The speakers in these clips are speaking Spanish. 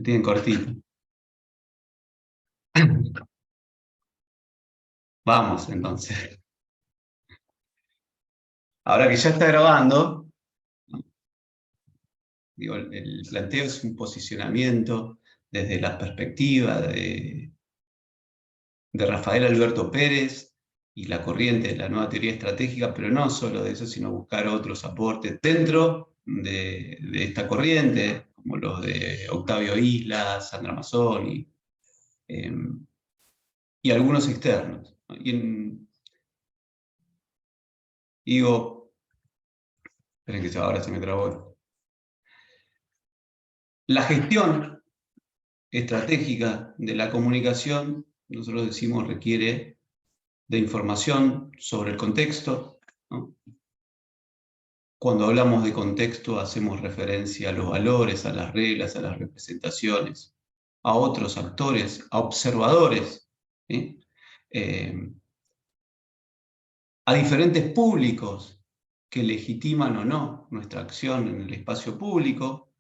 Me tienen cortito. Vamos, entonces. Ahora que ya está grabando, digo, el planteo es un posicionamiento desde la perspectiva de Rafael Alberto Pérez y la corriente de la nueva teoría estratégica, pero no solo de eso, sino buscar otros aportes dentro de esta corriente, como los de Octavio Isla, Sandra Mazzoni, y algunos externos. Digo, esperen que ahora se me trabó. La gestión estratégica de la comunicación, nosotros decimos, requiere de información sobre el contexto, ¿no? Cuando hablamos de contexto hacemos referencia a los valores, a las reglas, a las representaciones, a otros actores, a observadores, ¿sí? A diferentes públicos que legitiman o no nuestra acción en el espacio público.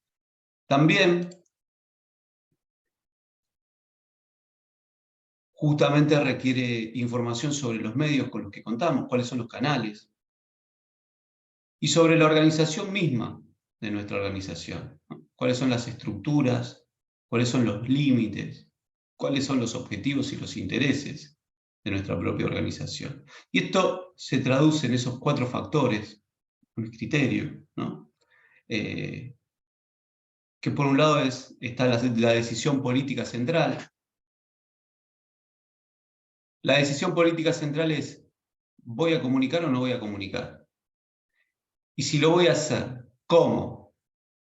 También justamente requiere información sobre los medios con los que contamos, cuáles son los canales, y sobre la organización misma de nuestra organización, ¿no? Cuáles son las estructuras, cuáles son los límites, cuáles son los objetivos y los intereses de nuestra propia organización. Y esto se traduce en esos 4 factores, un criterio, ¿no? Que por un lado está la decisión política central. La decisión política central es, ¿voy a comunicar o no voy a comunicar? Y si lo voy a hacer, ¿cómo?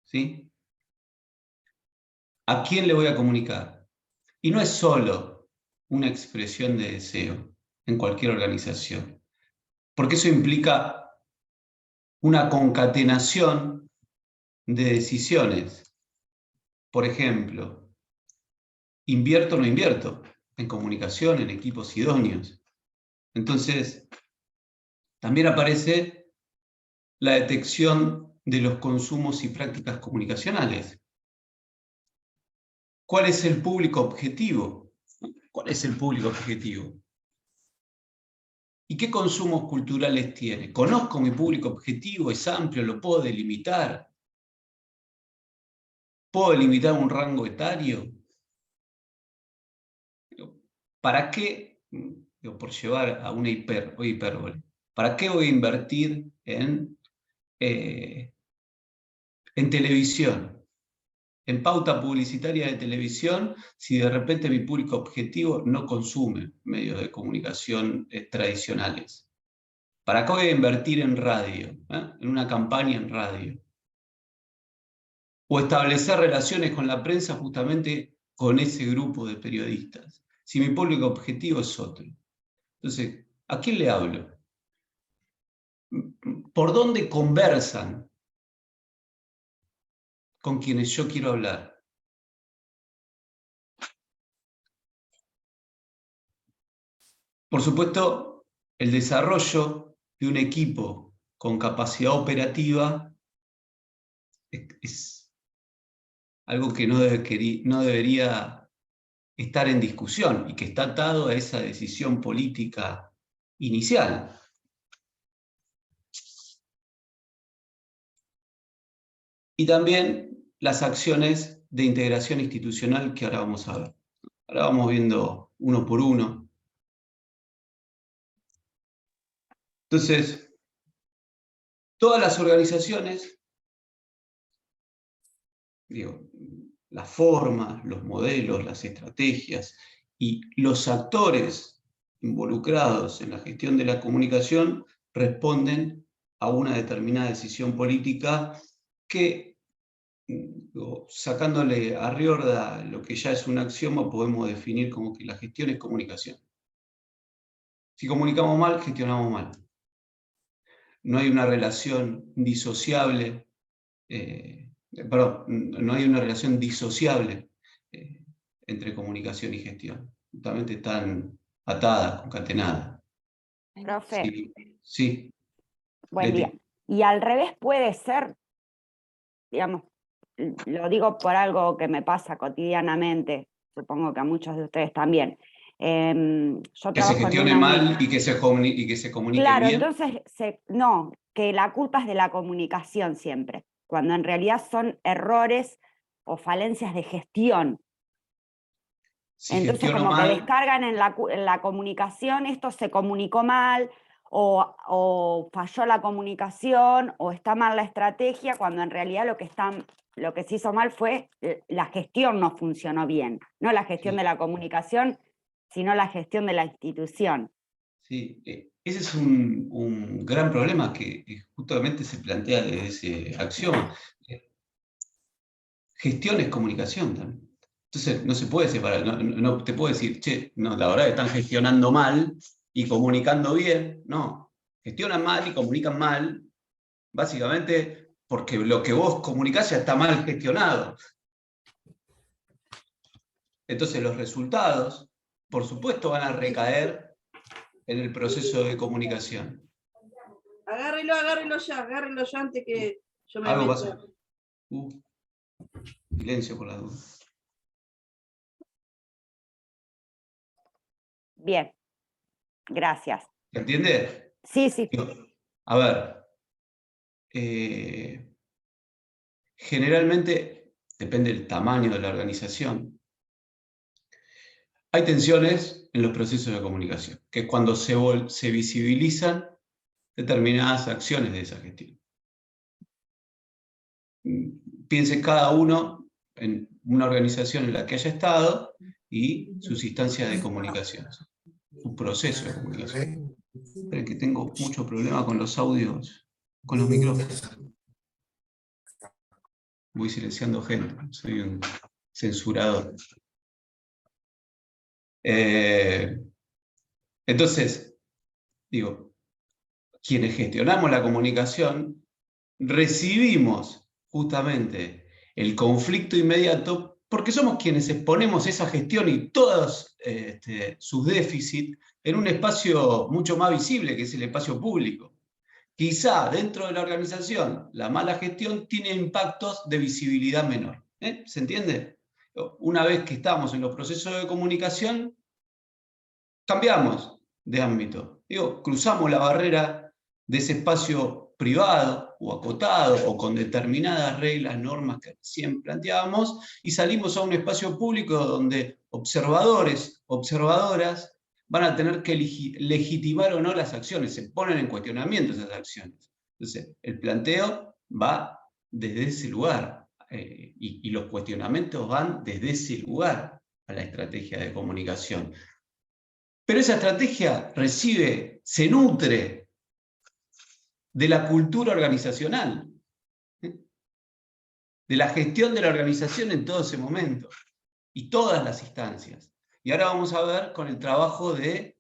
¿Sí? ¿A quién le voy a comunicar? Y no es solo una expresión de deseo en cualquier organización, porque eso implica una concatenación de decisiones. Por ejemplo, ¿invierto o no invierto en comunicación, en equipos idóneos? Entonces, también aparece la detección de los consumos y prácticas comunicacionales. ¿Cuál es el público objetivo? ¿Cuál es el público objetivo? ¿Y qué consumos culturales tiene? ¿Conozco mi público objetivo? ¿Es amplio? ¿Lo puedo delimitar? ¿Puedo delimitar un rango etario? ¿Para qué, por llevar a una hipérbole, ¿para qué voy a invertir en televisión? En pauta publicitaria de televisión, si de repente mi público objetivo no consume medios de comunicación tradicionales. ¿Para qué voy a invertir en radio? En una campaña en radio. O establecer relaciones con la prensa justamente con ese grupo de periodistas, si mi público objetivo es otro. Entonces, ¿a quién le hablo? ¿Por dónde conversan con quienes yo quiero hablar? Por supuesto, el desarrollo de un equipo con capacidad operativa es algo que no debería estar en discusión y que está atado a esa decisión política inicial. Y también las acciones de integración institucional que ahora vamos a ver. Ahora vamos viendo uno por uno. Entonces, todas las organizaciones, digo, las formas, los modelos, las estrategias y los actores involucrados en la gestión de la comunicación responden a una determinada decisión política que, sacándole a Riorda lo que ya es un axioma, podemos definir como que la gestión es comunicación. Si comunicamos mal, gestionamos mal. No hay una relación disociable, no hay una relación disociable entre comunicación y gestión. Justamente están atadas, concatenadas. Profe, Sí, sí. buen día. Y al revés puede ser, digamos, lo digo por algo que me pasa cotidianamente, supongo que a muchos de ustedes también. Yo Que se trabajo en gestione una mal y que se comunique Claro, bien. entonces, no, que la culpa es de la comunicación siempre, cuando en realidad son errores o falencias de gestión. Si Entonces gestiono como que mal, descargan en la comunicación, esto se comunicó mal, o falló la comunicación, o está mal la estrategia, cuando en realidad lo que se hizo mal fue la gestión no funcionó bien, no la gestión de sí, la comunicación, sino la gestión de la institución. sí, ese es un gran problema que justamente se plantea desde ese axioma. Gestión es comunicación también. Entonces no se puede separar, no te puedo decir, che, no, la verdad que están gestionando mal y comunicando bien. No, gestionan mal y comunican mal, básicamente porque lo que vos comunicás ya está mal gestionado. Entonces los resultados, por supuesto, van a recaer en el proceso de comunicación. Agárrelo ya antes que yo me Algo meta. pasa. Silencio por la duda. Bien, gracias. ¿Se entiende? Sí, sí. A ver, generalmente, depende del tamaño de la organización, hay tensiones en los procesos de comunicación, que es cuando se visibilizan determinadas acciones de esa gestión. Piense cada uno en una organización en la que haya estado y sus instancias de comunicación, su proceso de comunicación. Pero es que tengo mucho problema con los audios, con los micrófonos. Voy silenciando gente, soy un censurador. Entonces, digo, quienes gestionamos la comunicación, recibimos justamente el conflicto inmediato porque somos quienes exponemos esa gestión y todos sus déficits en un espacio mucho más visible, que es el espacio público. Quizá dentro de la organización la mala gestión tiene impactos de visibilidad menor. ¿Se entiende? Una vez que estamos en los procesos de comunicación, cambiamos de ámbito. Digo, cruzamos la barrera de ese espacio privado o acotado o con determinadas reglas, normas que recién planteábamos y salimos a un espacio público donde observadores, observadoras van a tener que legitimar o no las acciones, se ponen en cuestionamiento esas acciones. Entonces, el planteo va desde ese lugar y los cuestionamientos van desde ese lugar a la estrategia de comunicación. Pero esa estrategia se nutre de la cultura organizacional, de la gestión de la organización en todo ese momento y todas las instancias. Y ahora vamos a ver con el trabajo de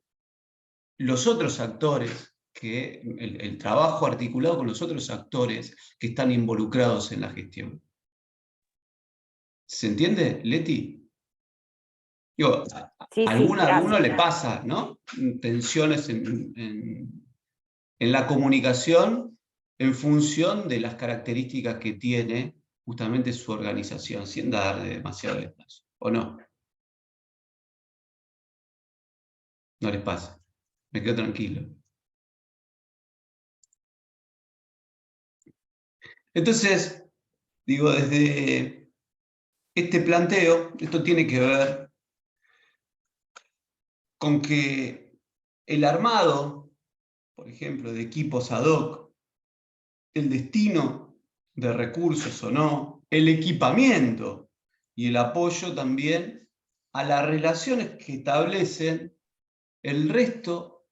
los otros actores, el trabajo articulado con los otros actores que están involucrados en la gestión. ¿Se entiende, Leti? Digo, Sí, a sí, alguno gracias. le pasa, ¿no? Tensiones en la comunicación en función de las características que tiene justamente su organización, sin dar demasiado detalle. ¿O no? No les pasa. Me quedo tranquilo. Entonces, digo, desde este planteo, esto tiene que ver con que el armado, por ejemplo, de equipos ad hoc, el destino de recursos o no, el equipamiento y el apoyo también a las relaciones que establecen el resto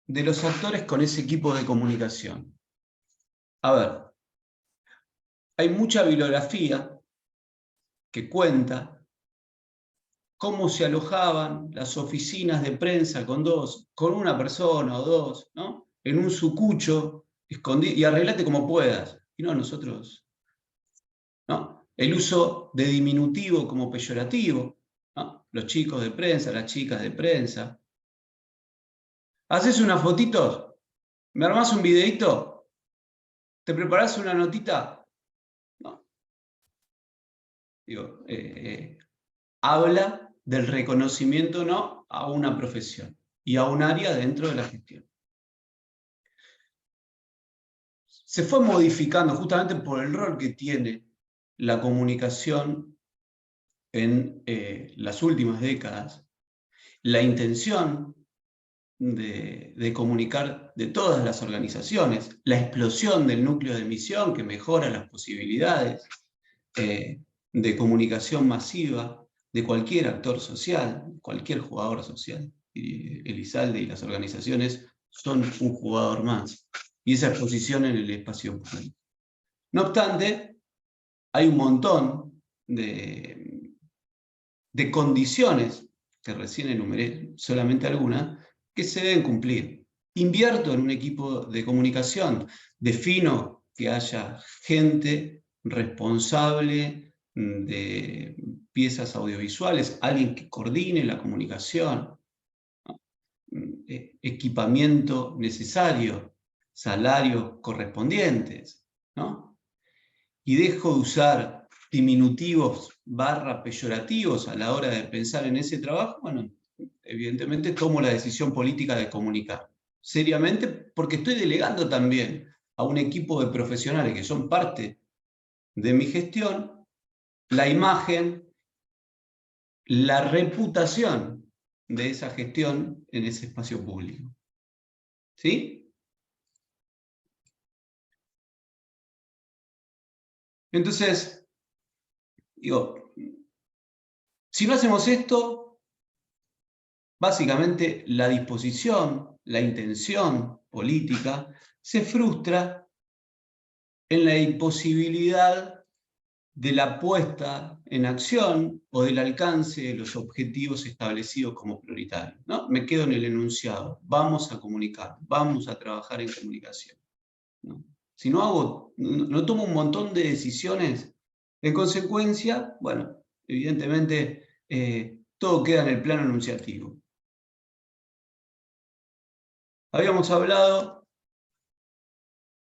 de los actores con ese equipo de comunicación. A ver, hay mucha bibliografía que cuenta cómo se alojaban las oficinas de prensa con una persona o dos, ¿no? En un sucucho, escondido, y arreglate como puedas. Y no, nosotros, ¿no? El uso de diminutivo como peyorativo, ¿no? Los chicos de prensa, las chicas de prensa. ¿Haces unas fotitos? ¿Me armás un videito? ¿Te preparás una notita? No. habla del reconocimiento o no a una profesión y a un área dentro de la gestión. Se fue modificando justamente por el rol que tiene la comunicación en las últimas décadas, la intención de comunicar de todas las organizaciones, la explosión del núcleo de emisión que mejora las posibilidades de comunicación masiva de cualquier actor social, cualquier jugador social. Y Elizalde y las organizaciones son un jugador más. Y esa exposición en el espacio público. No obstante, hay un montón de condiciones, que recién enumeré solamente algunas, que se deben cumplir. Invierto en un equipo de comunicación, defino que haya gente responsable de piezas audiovisuales, alguien que coordine la comunicación, equipamiento necesario, salarios correspondientes, ¿no? Y dejo de usar diminutivos / peyorativos a la hora de pensar en ese trabajo, bueno, evidentemente tomo la decisión política de comunicar. Seriamente, porque estoy delegando también a un equipo de profesionales que son parte de mi gestión, la imagen, la reputación de esa gestión en ese espacio público. ¿Sí? Entonces, digo, si no hacemos esto, básicamente la disposición, la intención política se frustra en la imposibilidad de la puesta en acción o del alcance de los objetivos establecidos como prioritarios, ¿no? Me quedo en el enunciado, vamos a comunicar, vamos a trabajar en comunicación, ¿no? Si no tomo un montón de decisiones, en consecuencia, bueno, evidentemente todo queda en el plano enunciativo. Habíamos hablado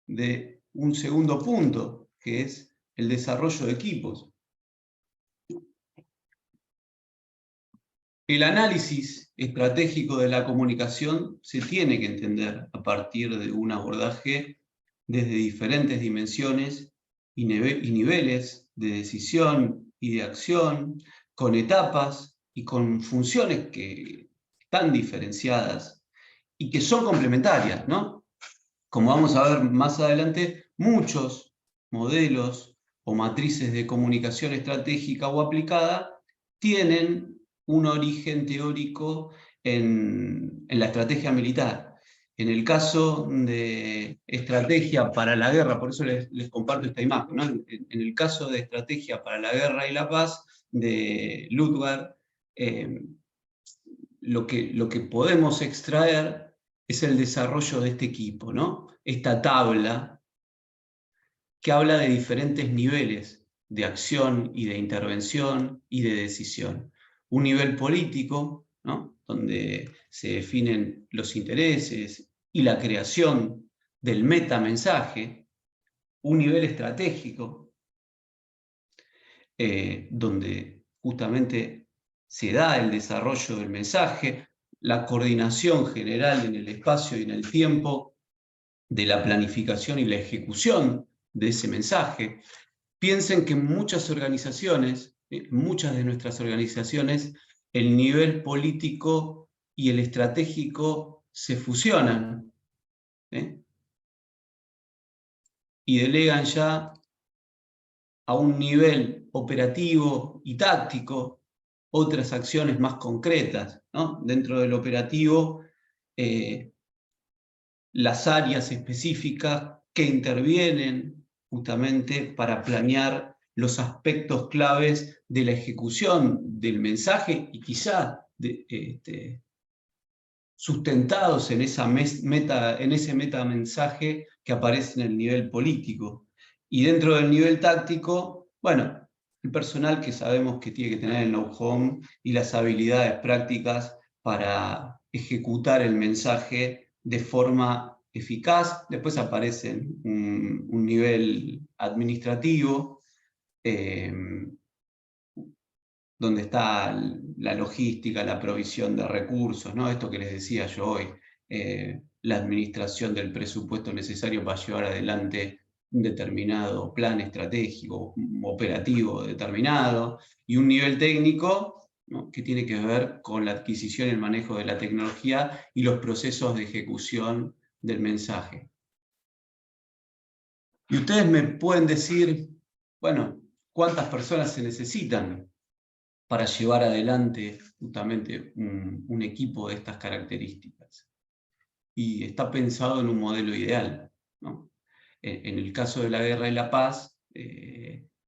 de un segundo punto, que es el desarrollo de equipos. El análisis estratégico de la comunicación se tiene que entender a partir de un abordaje desde diferentes dimensiones y niveles de decisión y de acción, con etapas y con funciones que están diferenciadas y que son complementarias, ¿no? Como vamos a ver más adelante, muchos modelos o matrices de comunicación estratégica o aplicada tienen un origen teórico en la estrategia militar. En el caso de estrategia para la guerra, por eso les comparto esta imagen, ¿no? En el caso de estrategia para la guerra y la paz de Ludwig, lo que podemos extraer es el desarrollo de este equipo, ¿no? Esta tabla que habla de diferentes niveles de acción y de intervención y de decisión. Un nivel político, ¿no? Donde se definen los intereses y la creación del metamensaje. Un nivel estratégico, donde justamente se da el desarrollo del mensaje, la coordinación general en el espacio y en el tiempo de la planificación y la ejecución de ese mensaje. Piensen que en muchas organizaciones, muchas de nuestras organizaciones, el nivel político y el estratégico se fusionan, y delegan ya a un nivel operativo y táctico otras acciones más concretas, ¿no? Dentro del operativo, las áreas específicas que intervienen justamente para planear los aspectos claves de la ejecución del mensaje y quizá sustentados en ese metamensaje que aparece en el nivel político. Y dentro del nivel táctico, bueno, el personal que sabemos que tiene que tener el know-how y las habilidades prácticas para ejecutar el mensaje de forma eficaz. Después aparece un nivel administrativo, donde está la logística, la provisión de recursos, ¿no? Esto que les decía yo hoy, la administración del presupuesto necesario para llevar adelante un determinado plan estratégico, operativo determinado, y un nivel técnico, ¿no?, que tiene que ver con la adquisición y el manejo de la tecnología y los procesos de ejecución del mensaje. Y ustedes me pueden decir, bueno, ¿cuántas personas se necesitan para llevar adelante justamente un equipo de estas características? Y está pensado en un modelo ideal, ¿no? En el caso de la guerra y la paz,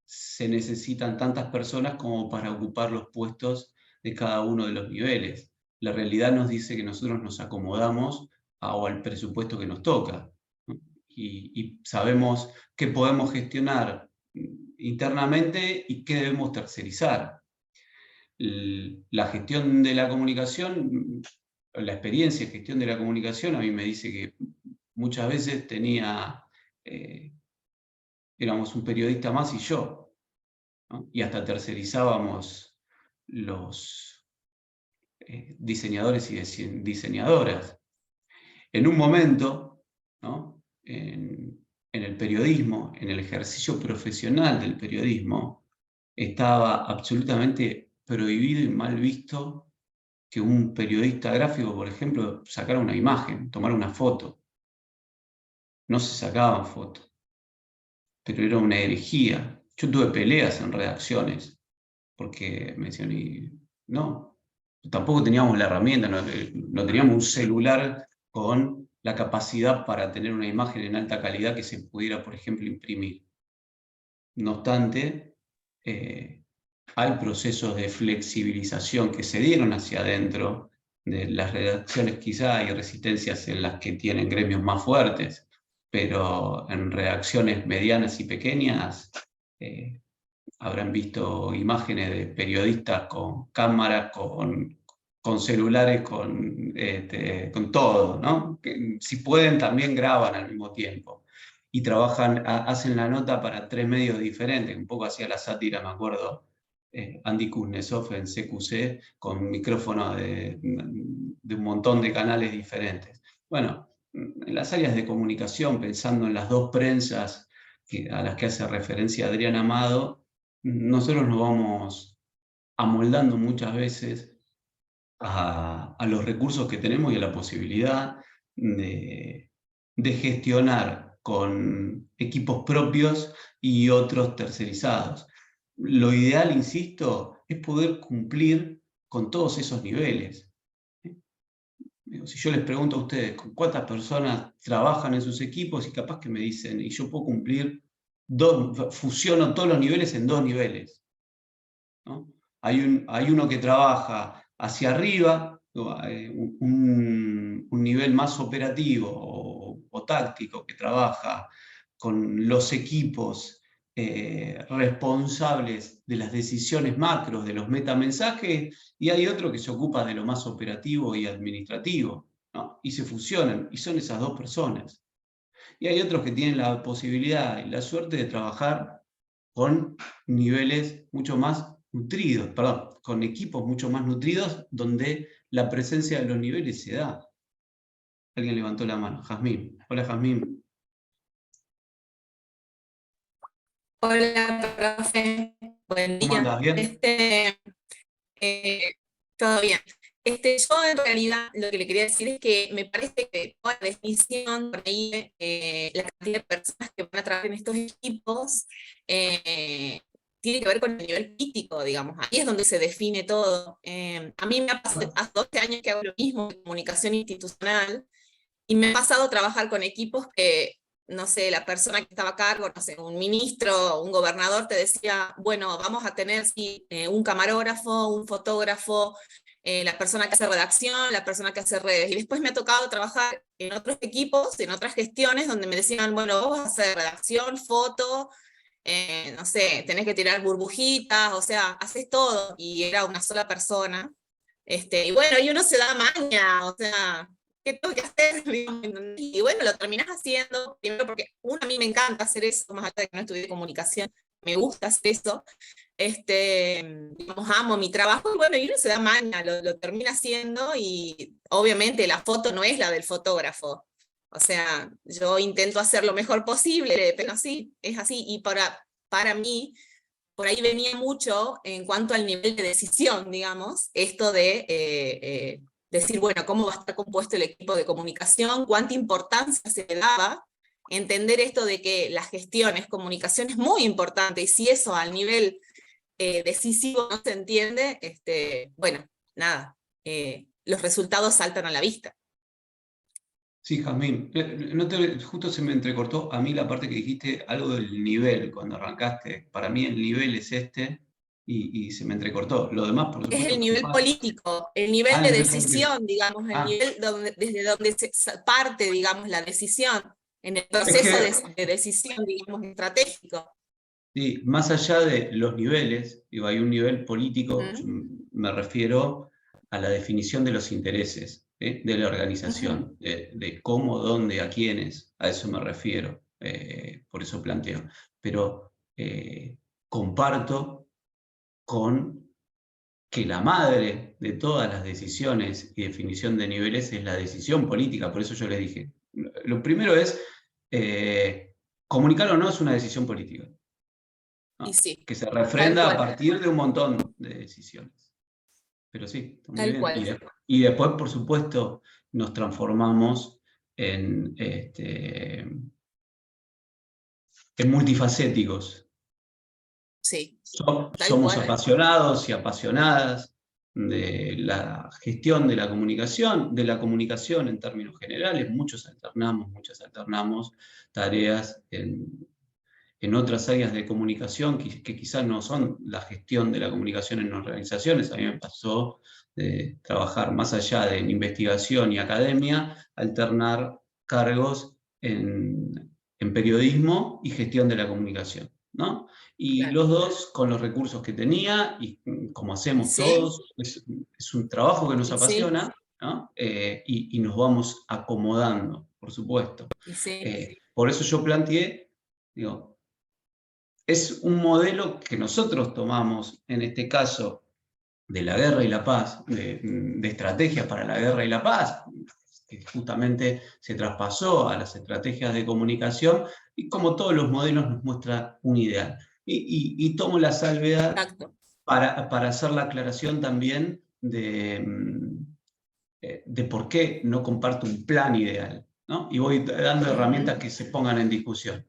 se necesitan tantas personas como para ocupar los puestos de cada uno de los niveles. La realidad nos dice que nosotros nos acomodamos al presupuesto que nos toca, ¿no? Y sabemos qué podemos gestionar internamente y qué debemos tercerizar. La gestión de la comunicación, la experiencia de gestión de la comunicación, a mí me dice que muchas veces éramos un periodista más y yo, ¿no? Y hasta tercerizábamos los diseñadores y diseñadoras. En un momento, ¿no?, en el periodismo, en el ejercicio profesional del periodismo, estaba absolutamente prohibido y mal visto que un periodista gráfico, por ejemplo, sacara una imagen, tomara una foto. No se sacaban fotos, pero era una herejía. Yo tuve peleas en redacciones, porque me decían, no, tampoco teníamos la herramienta, no teníamos un celular con la capacidad para tener una imagen en alta calidad que se pudiera, por ejemplo, imprimir. No obstante, hay procesos de flexibilización que se dieron hacia adentro de las redacciones. Quizá hay resistencias en las que tienen gremios más fuertes, pero en redacciones medianas y pequeñas habrán visto imágenes de periodistas con cámaras, con celulares, con todo, ¿no? Que si pueden también graban al mismo tiempo. Y trabajan, hacen la nota para 3 medios diferentes, un poco hacía la sátira, me acuerdo, Andy Kuznetsov en CQC, con micrófono de un montón de canales diferentes. Bueno, en las áreas de comunicación, pensando en las dos prensas a las que hace referencia Adrián Amado, nosotros nos vamos amoldando muchas veces a los recursos que tenemos y a la posibilidad de gestionar con equipos propios y otros tercerizados. Lo ideal, insisto, es poder cumplir con todos esos niveles. Si yo les pregunto a ustedes cuántas personas trabajan en sus equipos, y capaz que me dicen, y yo puedo cumplir, fusiono todos los niveles en 2 niveles, ¿no? Hay uno que trabaja hacia arriba, un nivel más operativo o táctico, que trabaja con los equipos responsables de las decisiones macros, de los metamensajes, y hay otro que se ocupa de lo más operativo y administrativo, ¿no? Y se fusionan, y son esas 2 personas. Y hay otros que tienen la posibilidad y la suerte de trabajar con niveles mucho más nutridos, perdón, con equipos mucho más nutridos, donde la presencia de los niveles se da. Alguien levantó la mano. Jazmín. Hola, Jazmín. Hola, profe. Buen ¿Cómo día. andás? ¿Bien? Todo bien. Yo en realidad lo que le quería decir es que me parece que toda la definición, por ahí, la cantidad de personas que van a trabajar en estos equipos, tiene que ver con el nivel crítico, digamos. Ahí es donde se define todo. A mí me ha pasado, hace 12 años que hago lo mismo en comunicación institucional, y me ha pasado a trabajar con equipos que, no sé, la persona que estaba a cargo, no sé, un ministro, un gobernador te decía, bueno, vamos a tener sí, un camarógrafo, un fotógrafo, la persona que hace redacción, la persona que hace redes. Y después me ha tocado trabajar en otros equipos, en otras gestiones, donde me decían, bueno, vos vas a hacer redacción, foto, no sé, tenés que tirar burbujitas, o sea, haces todo, y era una sola persona. Y bueno, y uno se da maña, o sea, ¿qué tengo que hacer? Y bueno, lo terminás haciendo, primero porque a mí me encanta hacer eso, más allá de que no estudié comunicación, me gusta hacer eso, digamos, amo mi trabajo, y bueno, y uno se da maña, lo termina haciendo, y obviamente la foto no es la del fotógrafo. O sea, yo intento hacer lo mejor posible, pero sí, es así. Y para mí, por ahí venía mucho en cuanto al nivel de decisión, digamos, esto de decir, bueno, ¿cómo va a estar compuesto el equipo de comunicación? ¿Cuánta importancia se le daba? Entender esto de que la gestión es comunicación es muy importante, y si eso al nivel decisivo no se entiende, bueno, nada, los resultados saltan a la vista. Sí, Jazmín, justo se me entrecortó a mí la parte que dijiste, algo del nivel, cuando arrancaste. Para mí el nivel es este, y se me entrecortó. Lo demás, por Es supuesto, el nivel político, el nivel el de nivel político. decisión, digamos, el nivel desde donde se parte, digamos, la decisión, en el proceso de decisión, digamos, estratégico. Sí, más allá de los niveles, digo, hay un nivel político, yo me refiero a la definición de los intereses de la organización, de cómo, dónde, a quiénes, a eso me refiero, por eso planteo. Pero comparto con que la madre de todas las decisiones y definición de niveles es la decisión política, por eso yo les dije, lo primero es, comunicar o no es una decisión política. ¿no? Y sí, Que se refrenda a partir de un montón de decisiones. Pero sí, está muy bien. cual. Y después, por supuesto, nos transformamos en multifacéticos. Sí. Somos apasionados y apasionadas de la gestión de la comunicación en términos generales. Muchas alternamos tareas en otras áreas de comunicación que quizás no son la gestión de la comunicación en organizaciones. A mí me pasó de trabajar más allá de investigación y academia, alternar cargos en periodismo y gestión de la comunicación, ¿no? Y Claro. los dos con los recursos que tenía, y como hacemos todos, es un trabajo que nos apasiona, ¿no? Y nos vamos acomodando, por supuesto. Por eso yo planteé, digo, es un modelo que nosotros tomamos, en este caso, de la guerra y la paz, de estrategias para la guerra y la paz, que justamente se traspasó a las estrategias de comunicación, y como todos los modelos nos muestra un ideal. Y tomo la salvedad para hacer la aclaración también de por qué no comparto un plan ideal, ¿no? Y voy dando herramientas que se pongan en discusión.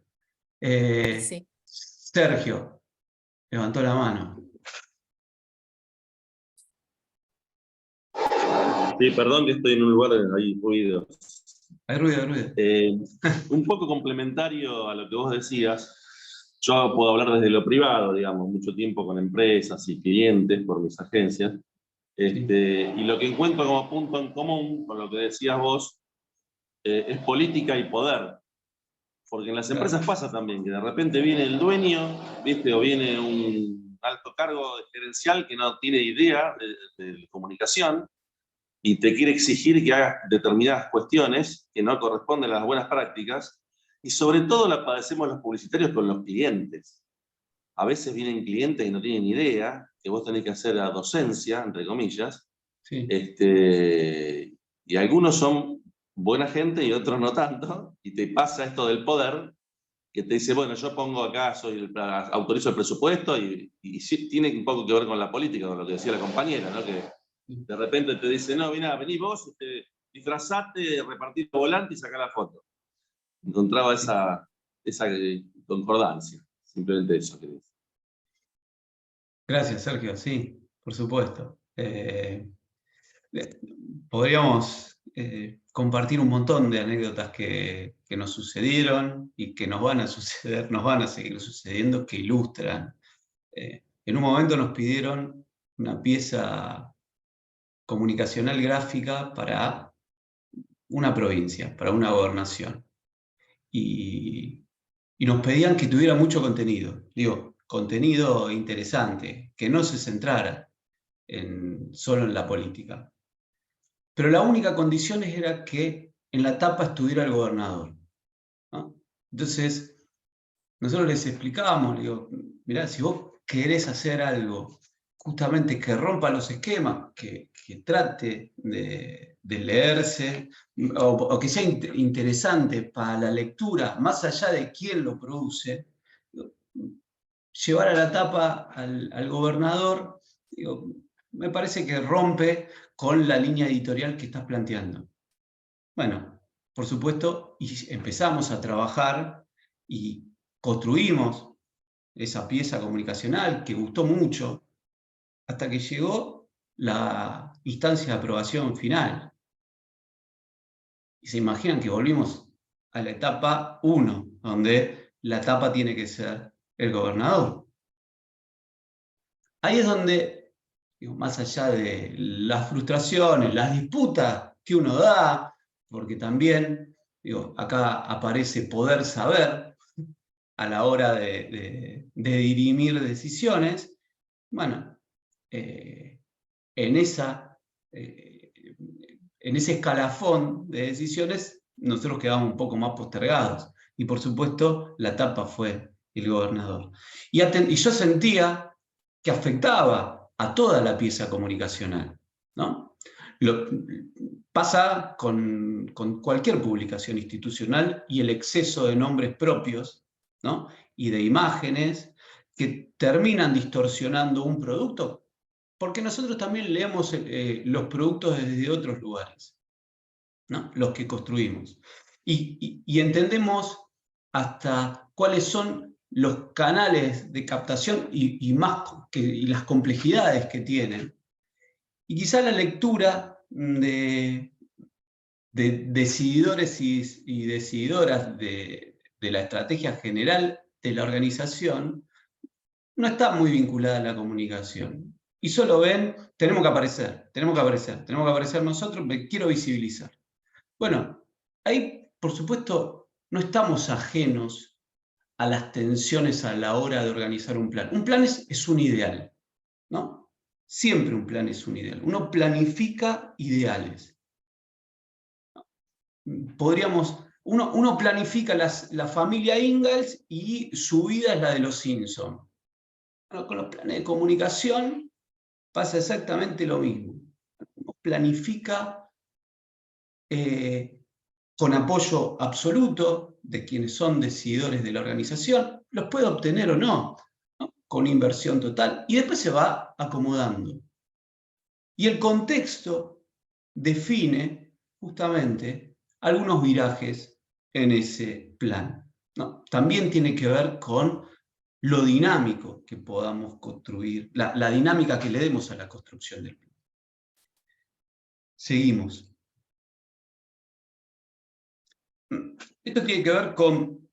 Sergio levantó la mano. Sí, perdón que estoy en un lugar donde hay ruido. Hay ruido. Un poco complementario a lo que vos decías, yo puedo hablar desde lo privado, digamos, mucho tiempo con empresas y clientes por mis agencias, y lo que encuentro como punto en común con lo que decías vos es política y poder. Porque en las empresas pasa también que de repente viene el dueño, ¿viste? O viene un alto cargo gerencial que no tiene idea de comunicación y te quiere exigir que hagas determinadas cuestiones que no corresponden a las buenas prácticas, y sobre todo la padecemos los publicitarios con los clientes. A veces vienen clientes que no tienen idea, que vos tenés que hacer la docencia, entre comillas, y algunos son buena gente y otros no tanto, y te pasa esto del poder, que te dice, bueno, yo pongo acá, autorizo el presupuesto, y sí, tiene un poco que ver con la política, con lo que decía la compañera, ¿no? Que de repente te dice, no, mira, vení vos, disfrazate, repartir el volante y sacá la foto. Encontraba esa concordancia, simplemente eso que dice. Gracias, Sergio, sí, por supuesto. Podríamos compartir un montón de anécdotas que nos sucedieron y que nos van a suceder, nos van a seguir sucediendo, que ilustran. En un momento nos pidieron una pieza comunicacional gráfica para una provincia, para una gobernación. Y nos pedían que tuviera mucho contenido, contenido interesante, que no se centrara solo en la política. Pero la única condición era que en la tapa estuviera el gobernador, ¿no? Entonces, nosotros les explicábamos, mirá, si vos querés hacer algo justamente que rompa los esquemas, que trate de leerse, o que sea interesante para la lectura, más allá de quién lo produce, llevar a la tapa al gobernador, digo, me parece que rompe con la línea editorial que estás planteando. Bueno, por supuesto, y empezamos a trabajar y construimos esa pieza comunicacional que gustó mucho, hasta que llegó la instancia de aprobación final. Y se imaginan que volvimos a la etapa 1, donde la tapa tiene que ser el gobernador. Ahí es donde, digo, más allá de las frustraciones, las disputas que uno da, porque también, digo, acá aparece poder saber a la hora de dirimir decisiones, bueno, en ese escalafón de decisiones nosotros quedamos un poco más postergados. Y por supuesto, la tapa fue el gobernador. Y yo sentía que afectaba a toda la pieza comunicacional, ¿no? Pasa con cualquier publicación institucional y el exceso de nombres propios, ¿no? Y de imágenes que terminan distorsionando un producto, porque nosotros también leemos los productos desde otros lugares, ¿no? Los que construimos. Y entendemos hasta cuáles son los canales de captación y las complejidades que tienen. Y quizá la lectura de decididores y decididoras de la estrategia general de la organización no está muy vinculada a la comunicación. Y solo ven, tenemos que aparecer nosotros, me quiero visibilizar. Bueno, ahí, por supuesto, no estamos ajenos a las tensiones a la hora de organizar un plan. Un plan es un ideal, ¿no? Siempre un plan es un ideal. Uno planifica ideales. Uno planifica la familia Ingalls y su vida es la de los Simpson. Bueno, con los planes de comunicación pasa exactamente lo mismo. Uno planifica con apoyo absoluto de quienes son decididores de la organización, los puede obtener o no, ¿no? Con inversión total, y después se va acomodando. Y el contexto define justamente algunos virajes en ese plan, ¿no? También tiene que ver con lo dinámico que podamos construir, la dinámica que le demos a la construcción del plan. Seguimos. Esto tiene que ver con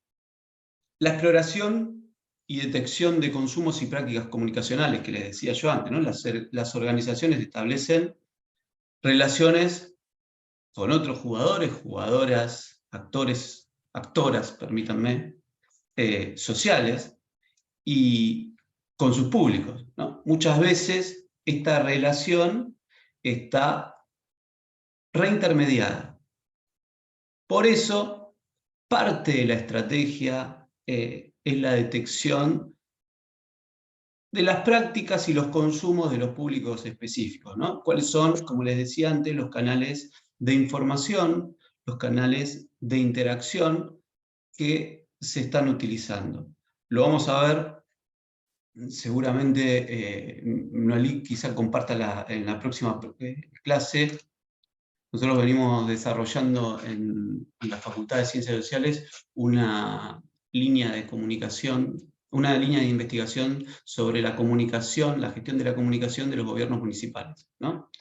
la exploración y detección de consumos y prácticas comunicacionales que les decía yo antes, ¿no? Las organizaciones establecen relaciones con otros jugadores, jugadoras, actores, actoras, permítanme, sociales, y con sus públicos, ¿no? Muchas veces esta relación está reintermediada. Por eso, parte de la estrategia es la detección de las prácticas y los consumos de los públicos específicos, ¿no? ¿Cuáles son, como les decía antes, los canales de información, los canales de interacción que se están utilizando? Lo vamos a ver, seguramente Noalí quizá comparta en la próxima clase. Nosotros venimos desarrollando en la Facultad de Ciencias Sociales una línea de comunicación, una línea de investigación sobre la comunicación, la gestión de la comunicación de los gobiernos municipales, ¿no?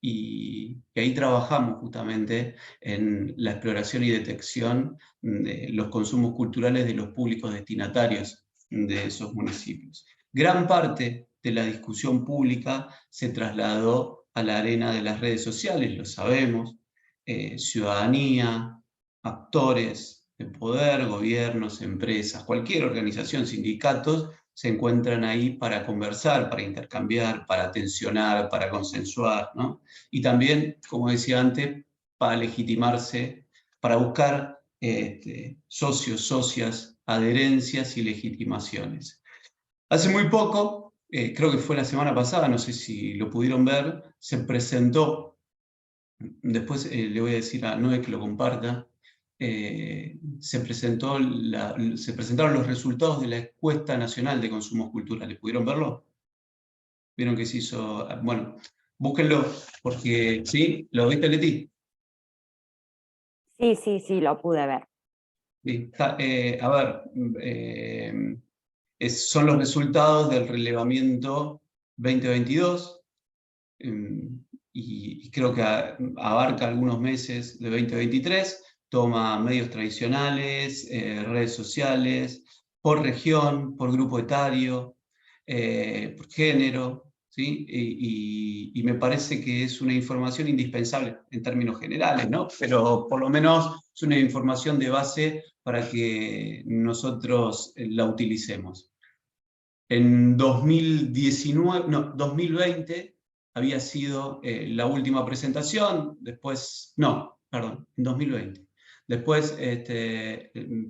Y ahí trabajamos justamente en la exploración y detección de los consumos culturales de los públicos destinatarios de esos municipios. Gran parte de la discusión pública se trasladó a la arena de las redes sociales, lo sabemos, ciudadanía, actores de poder, gobiernos, empresas, cualquier organización, sindicatos, se encuentran ahí para conversar, para intercambiar, para tensionar, para consensuar, ¿no? Y también, como decía antes, para legitimarse, para buscar socios, socias, adherencias y legitimaciones. Hace muy poco creo que fue la semana pasada, no sé si lo pudieron ver, se presentó, después le voy a decir a Noé que lo comparta, se presentaron los resultados de la Encuesta Nacional de Consumos Culturales. ¿Pudieron verlo? ¿Vieron que se hizo? Bueno, búsquenlo, porque ¿sí? ¿Lo viste, Leti? Sí, lo pude ver. Sí, a ver, son los resultados del relevamiento 2022, y creo que abarca algunos meses de 2023, toma medios tradicionales, redes sociales, por región, por grupo etario, por género, ¿sí? Y me parece que es una información indispensable en términos generales, ¿no? Pero por lo menos es una información de base para que nosotros la utilicemos. En 2020 había sido la última presentación, después, no, perdón, en 2020. Después,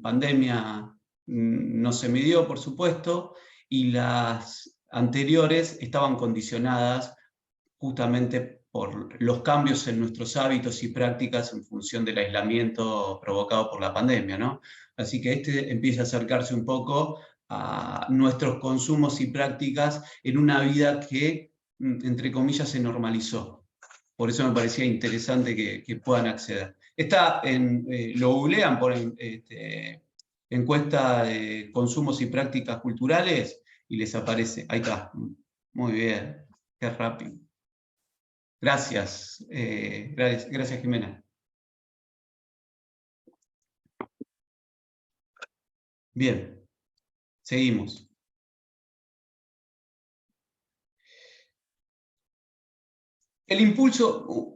pandemia no se midió, por supuesto, y las anteriores estaban condicionadas justamente por los cambios en nuestros hábitos y prácticas en función del aislamiento provocado por la pandemia, ¿no? Así que empieza a acercarse un poco a nuestros consumos y prácticas en una vida que, entre comillas, se normalizó. Por eso me parecía interesante que puedan acceder. Lo googlean por encuesta de consumos y prácticas culturales y les aparece. Ahí está. Muy bien. Qué rápido. Gracias. Gracias, Jimena. Bien. Seguimos. El impulso,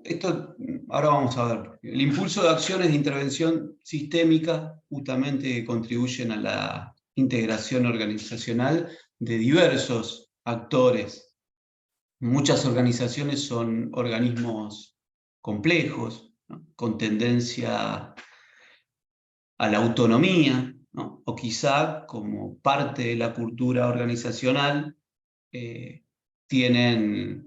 ahora vamos a ver, el impulso de acciones de intervención sistémica justamente contribuyen a la integración organizacional de diversos actores. Muchas organizaciones son organismos complejos, ¿no? Con tendencia a la autonomía, ¿no? O quizá como parte de la cultura organizacional tienen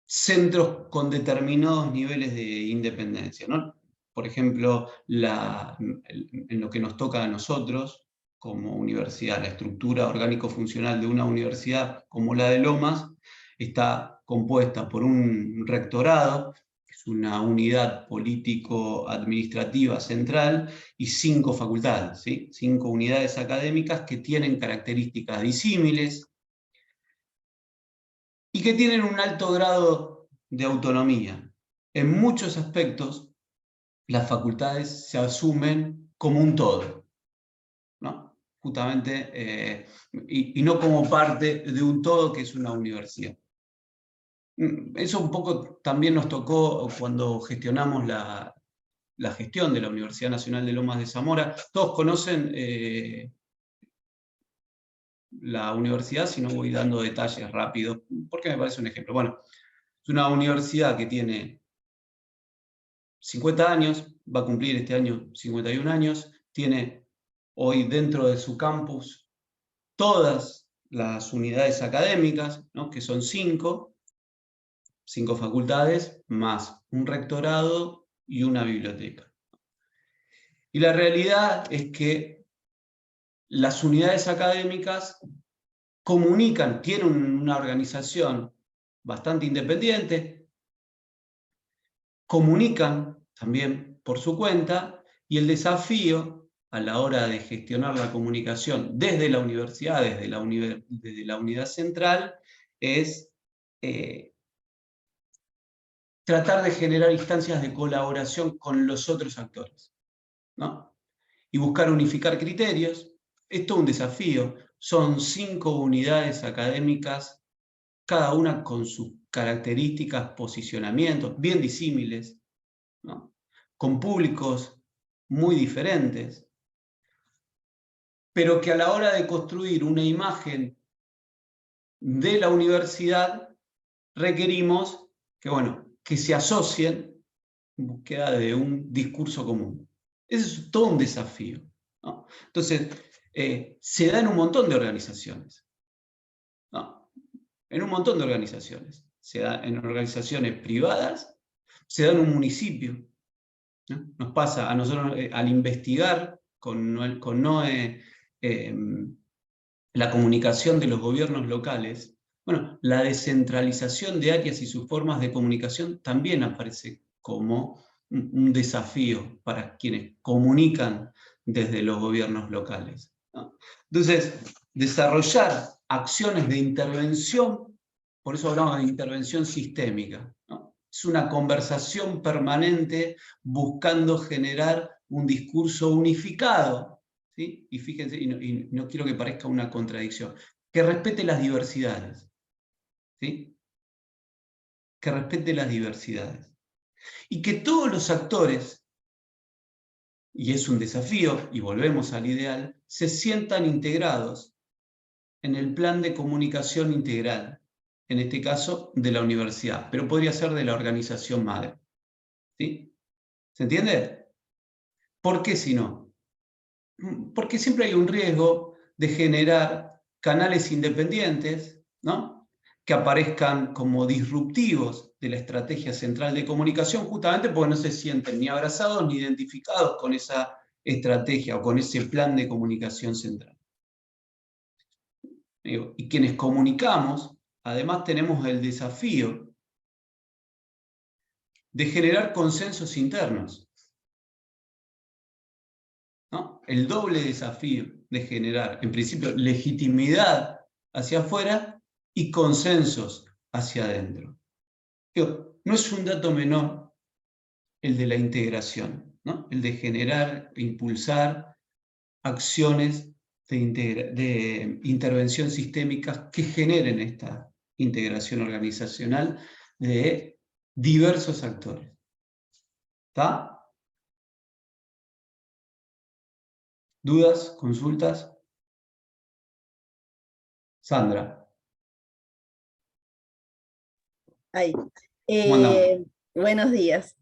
centros con determinados niveles de independencia, ¿no? Por ejemplo, en lo que nos toca a nosotros como universidad, la estructura orgánico-funcional de una universidad como la de Lomas está compuesta por un rectorado, que es una unidad político-administrativa central, y 5 facultades, ¿sí? 5 unidades académicas que tienen características disímiles, y que tienen un alto grado de autonomía. En muchos aspectos, las facultades se asumen como un todo, ¿no? Justamente, y no como parte de un todo que es una universidad. Eso un poco también nos tocó cuando gestionamos la gestión de la Universidad Nacional de Lomas de Zamora. Todos conocen la universidad, si no voy dando detalles rápidos, porque me parece un ejemplo. Bueno, es una universidad que tiene 50 años, va a cumplir este año 51 años, tiene hoy dentro de su campus todas las unidades académicas, ¿no? Que son 5 facultades, más un rectorado y una biblioteca. Y la realidad es que las unidades académicas comunican, tienen una organización bastante independiente, comunican también por su cuenta, y el desafío a la hora de gestionar la comunicación desde la universidad, desde la unidad central, es tratar de generar instancias de colaboración con los otros actores, ¿no? Y buscar unificar criterios. Es todo un desafío. Son 5 unidades académicas, cada una con sus características, posicionamientos, bien disímiles, ¿no? Con públicos muy diferentes, pero que a la hora de construir una imagen de la universidad requerimos que se asocien en búsqueda de un discurso común. Ese es todo un desafío, ¿no? Entonces, se da en un montón de organizaciones. No, en un montón de organizaciones. Se da en organizaciones privadas, se da en un municipio, ¿no? Nos pasa a nosotros al investigar con la comunicación de los gobiernos locales. Bueno, la descentralización de áreas y sus formas de comunicación también aparece como un desafío para quienes comunican desde los gobiernos locales, ¿no? Entonces, desarrollar acciones de intervención, por eso hablamos de intervención sistémica, ¿no? Es una conversación permanente buscando generar un discurso unificado, ¿sí? Y fíjense, y no quiero que parezca una contradicción, que respete las diversidades, ¿sí? Que respete las diversidades. Y que todos los actores, y es un desafío, y volvemos al ideal, se sientan integrados en el plan de comunicación integral, en este caso de la universidad, pero podría ser de la organización madre, ¿sí? ¿Se entiende? ¿Por qué si no? Porque siempre hay un riesgo de generar canales independientes, ¿no? Que aparezcan como disruptivos de la estrategia central de comunicación, justamente porque no se sienten ni abrazados ni identificados con esa estrategia o con ese plan de comunicación central. Y quienes comunicamos, además tenemos el desafío de generar consensos internos, ¿no? El doble desafío de generar, en principio, legitimidad hacia afuera y consensos hacia adentro. No es un dato menor el de la integración, ¿no? El de generar e impulsar acciones de intervención sistémica que generen esta integración organizacional de diversos actores. ¿Está? ¿Dudas? ¿Consultas? Sandra. Ahí. ¿Cómo andamos? Buenos días.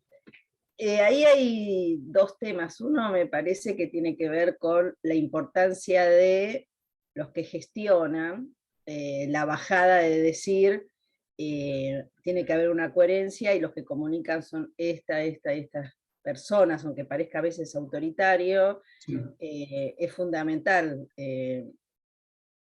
Ahí hay dos temas. Uno me parece que tiene que ver con la importancia de los que gestionan, la bajada de decir, tiene que haber una coherencia y los que comunican son estas personas, aunque parezca a veces autoritario, Sí. es fundamental.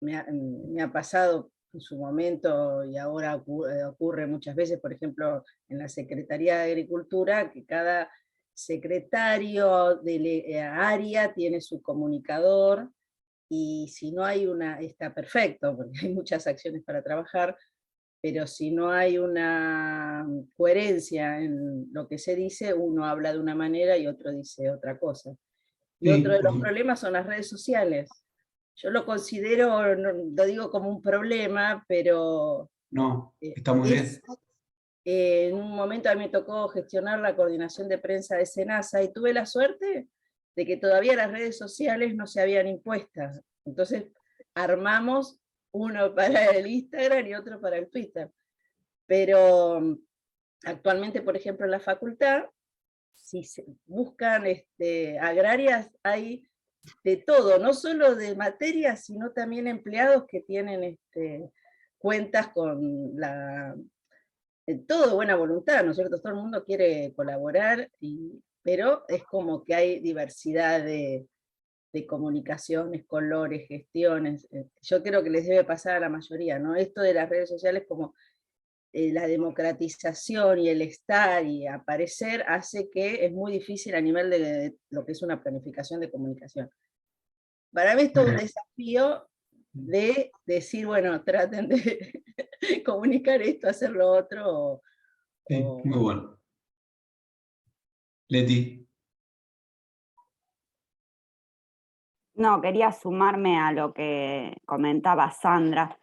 Me ha pasado en su momento, y ahora ocurre muchas veces, por ejemplo, en la Secretaría de Agricultura, que cada secretario de área tiene su comunicador, y si no hay está perfecto, porque hay muchas acciones para trabajar, pero si no hay una coherencia en lo que se dice, uno habla de una manera y otro dice otra cosa. Y Sí, otro de los problemas son las redes sociales. Yo lo considero, no, lo digo como un problema, pero no, está muy bien. en un momento a mí me tocó gestionar la coordinación de prensa de SENASA y tuve la suerte de que todavía las redes sociales no se habían impuestas. Entonces armamos uno para el Instagram y otro para el Twitter. Pero actualmente, por ejemplo, en la facultad, si se buscan agrarias, hay de todo, no solo de materias, sino también empleados que tienen cuentas con todo de buena voluntad, ¿no es cierto? Todo el mundo quiere colaborar, pero es como que hay diversidad de comunicaciones, colores, gestiones. Yo creo que les debe pasar a la mayoría, ¿no? Esto de las redes sociales como la democratización y el estar y aparecer hace que es muy difícil a nivel de lo que es una planificación de comunicación. Para mí es todo un desafío de decir, bueno, traten de comunicar esto, hacer lo otro. Sí, muy bueno. Leti. No, quería sumarme a lo que comentaba Sandra.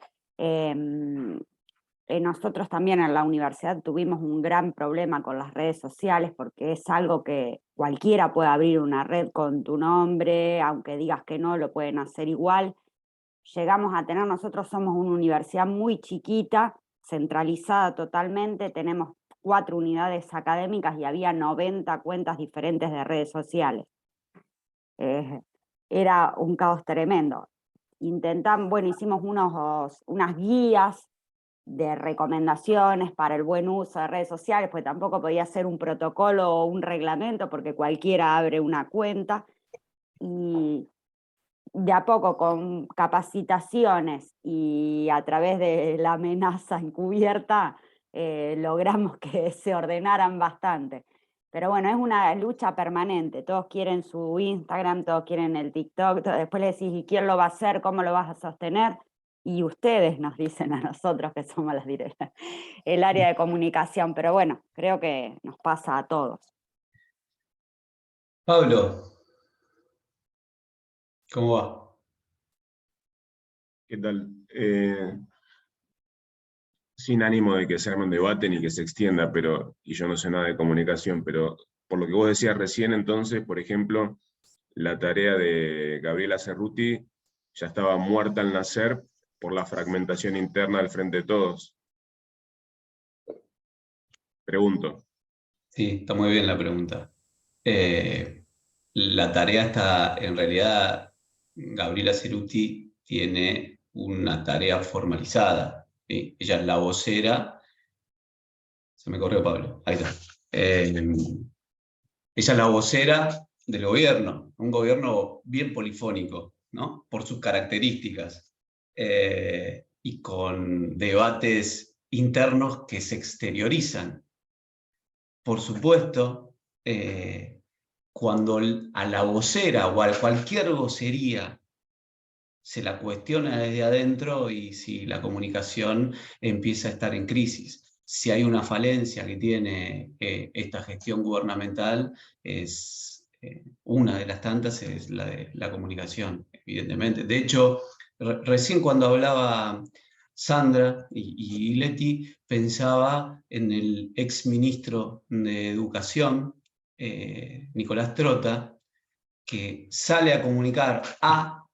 Nosotros también en la universidad tuvimos un gran problema con las redes sociales porque es algo que cualquiera puede abrir una red con tu nombre, aunque digas que no, lo pueden hacer igual. Llegamos a tener, nosotros somos una universidad muy chiquita, centralizada totalmente, tenemos 4 unidades académicas y había 90 cuentas diferentes de redes sociales. Era un caos tremendo. hicimos unas guías de recomendaciones para el buen uso de redes sociales, pues tampoco podía ser un protocolo o un reglamento, porque cualquiera abre una cuenta, y de a poco con capacitaciones y a través de la amenaza encubierta, logramos que se ordenaran bastante. Pero bueno, es una lucha permanente, todos quieren su Instagram, todos quieren el TikTok, después le decís, ¿y quién lo va a hacer? ¿Cómo lo vas a sostener? Y ustedes nos dicen a nosotros que somos el área de comunicación, pero bueno, creo que nos pasa a todos. Pablo, ¿cómo va? ¿Qué tal? Sin ánimo de que se arme un debate ni que se extienda, y yo no sé nada de comunicación, pero por lo que vos decías recién, entonces, por ejemplo, la tarea de Gabriela Cerruti ya estaba muerta al nacer por la fragmentación interna del Frente de Todos. Pregunto. Sí, está muy bien la pregunta. La tarea está, en realidad, Gabriela Cerruti tiene una tarea formalizada, ¿sí? Ella es la vocera. Se me corrió Pablo, ahí está. Ella es la vocera del gobierno, un gobierno bien polifónico, ¿no? Por sus características, y con debates internos que se exteriorizan. Por supuesto, cuando a la vocera o a cualquier vocería se la cuestiona desde adentro, y si la comunicación empieza a estar en crisis. Si hay una falencia que tiene esta gestión gubernamental, una de las tantas es la de la comunicación, evidentemente. De hecho, recién cuando hablaba Sandra y Leti, pensaba en el exministro de Educación, Nicolás Trota, que sale a comunicar A,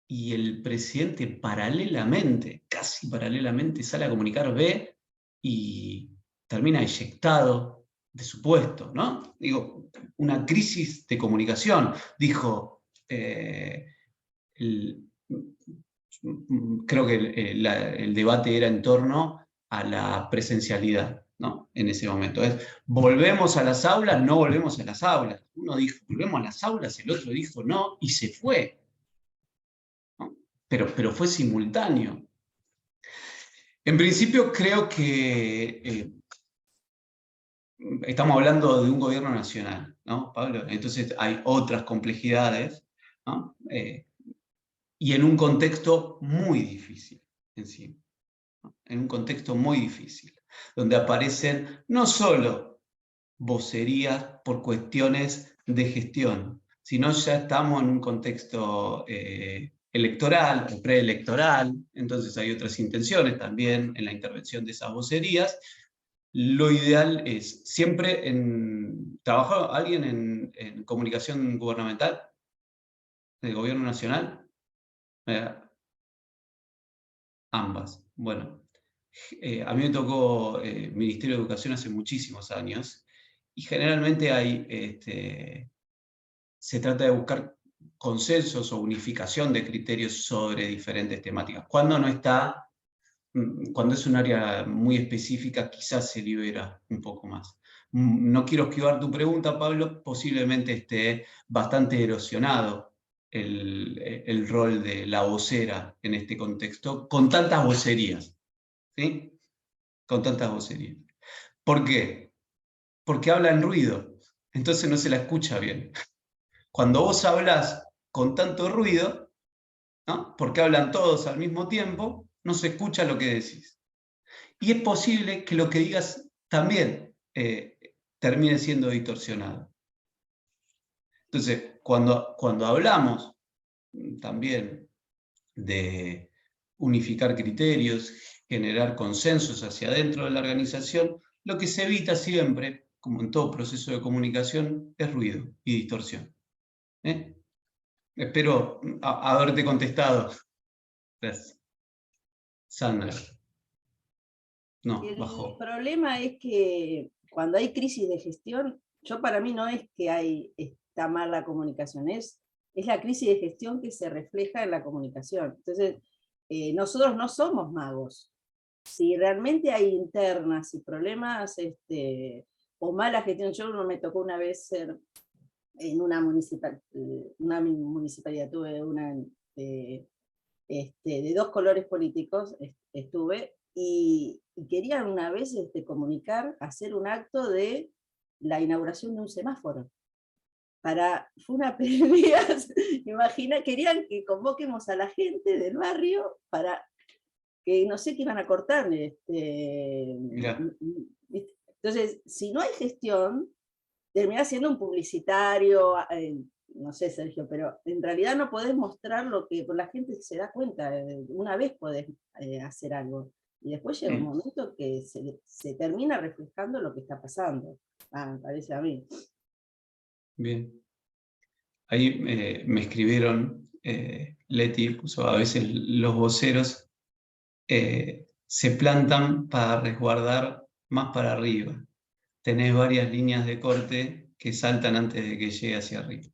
y el presidente paralelamente, casi paralelamente, sale a comunicar B y termina eyectado de su puesto, ¿no? Digo, una crisis de comunicación. Dijo, creo que el debate era en torno a la presencialidad, ¿no? En ese momento. ¿Volvemos a las aulas? No volvemos a las aulas. Uno dijo, volvemos a las aulas, el otro dijo no, y se fue. Pero fue simultáneo. En principio creo que estamos hablando de un gobierno nacional, ¿no, Pablo? Entonces hay otras complejidades, ¿no? Y en un contexto muy difícil encima, ¿no? En un contexto muy difícil, donde aparecen no solo vocerías por cuestiones de gestión, sino ya estamos en un contexto electoral o preelectoral, entonces hay otras intenciones también en la intervención de esas vocerías. Lo ideal es siempre ¿trabajó alguien en comunicación gubernamental del gobierno nacional? Ambas. Bueno, a mí me tocó Ministerio de Educación hace muchísimos años, y generalmente se trata de buscar consensos o unificación de criterios sobre diferentes temáticas. Cuando es un área muy específica, quizás se libera un poco más. No quiero esquivar tu pregunta, Pablo, posiblemente esté bastante erosionado el rol de la vocera en este contexto, con tantas vocerías, ¿sí? Con tantas vocerías. ¿Por qué? Porque habla en ruido, entonces no se la escucha bien. Cuando vos hablas con tanto ruido, ¿no? Porque hablan todos al mismo tiempo, no se escucha lo que decís. Y es posible que lo que digas también termine siendo distorsionado. Entonces, cuando hablamos también de unificar criterios, generar consensos hacia adentro de la organización, lo que se evita siempre, como en todo proceso de comunicación, es ruido y distorsión. Espero haberte contestado. Gracias. Sandra. No, El bajó. problema es que cuando hay crisis de gestión, para mí no es que está mal la comunicación, es es la crisis de gestión que se refleja en la comunicación. Entonces, nosotros no somos magos. Si realmente hay internas y problemas, o mala gestión, yo no me tocó una vez ser en una municipalidad, tuve una de 2 colores políticos, estuve, y querían una vez comunicar, hacer un acto de la inauguración de un semáforo. Fue una pelea, imagina, querían que convoquemos a la gente del barrio para que no sé qué iban a cortar. Entonces, si no hay gestión, termina siendo un publicitario, no sé, Sergio, pero en realidad no podés mostrar lo que la gente se da cuenta. Una vez podés hacer algo, y después llega un momento que se termina reflejando lo que está pasando. Me parece a mí. Bien. Ahí me escribieron, Leti puso, a veces los voceros se plantan para resguardar más para arriba. Tenés varias líneas de corte que saltan antes de que llegue hacia arriba.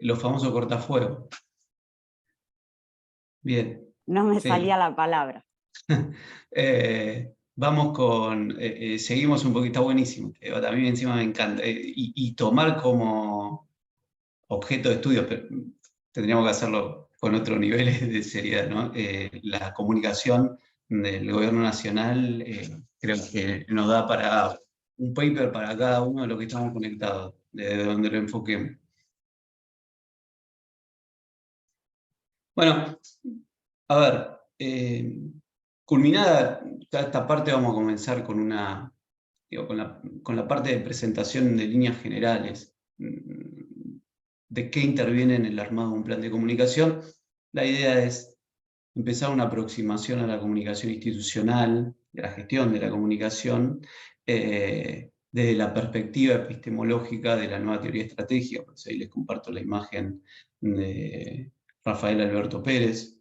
Los famosos cortafuegos. Bien. No me Sí. salía la palabra. Vamos con, seguimos un poquito, está buenísimo, a mí encima me encanta, y tomar como objeto de estudio, pero tendríamos que hacerlo con otros niveles de seriedad, ¿no? La comunicación del gobierno nacional creo que nos da para un paper para cada uno de los que estamos conectados, desde donde lo enfoquemos. Bueno, a ver, culminada esta parte, vamos a comenzar con con la parte de presentación de líneas generales, de qué interviene en el armado de un plan de comunicación. La idea es empezar una aproximación a la comunicación institucional, de la gestión de la comunicación, desde la perspectiva epistemológica de la nueva teoría estratégica. Por eso ahí les comparto la imagen de Rafael Alberto Pérez.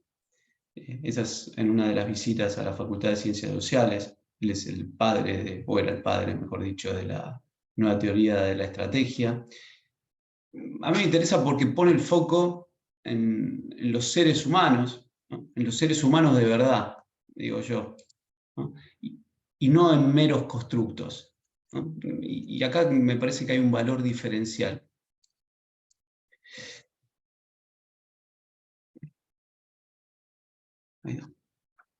Esa es en una de las visitas a la Facultad de Ciencias Sociales. Él es el padre, o era el padre, mejor dicho, de la nueva teoría de la estrategia. A mí me interesa porque pone el foco en los seres humanos, ¿no? En los seres humanos de verdad, digo yo, ¿no? Y no en meros constructos, ¿no? Y acá me parece que hay un valor diferencial.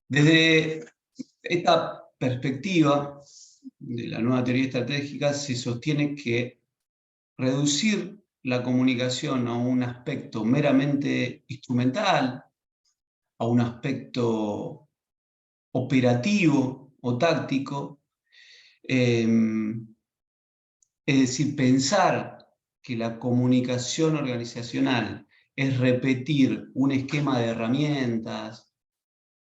Desde esta perspectiva de la nueva teoría estratégica se sostiene que reducir la comunicación a un aspecto meramente instrumental, a un aspecto operativo o táctico, es decir, pensar que la comunicación organizacional es repetir un esquema de herramientas,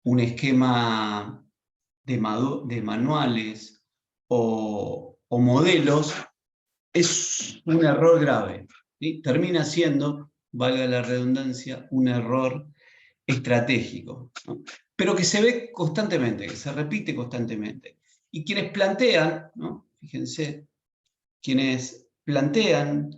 un esquema de manuales o modelos, es un error grave, ¿sí? Termina siendo, valga la redundancia, un error estratégico, ¿no? Pero que se ve constantemente, que se repite constantemente. Y quienes plantean, ¿no? Fíjense, quienes plantean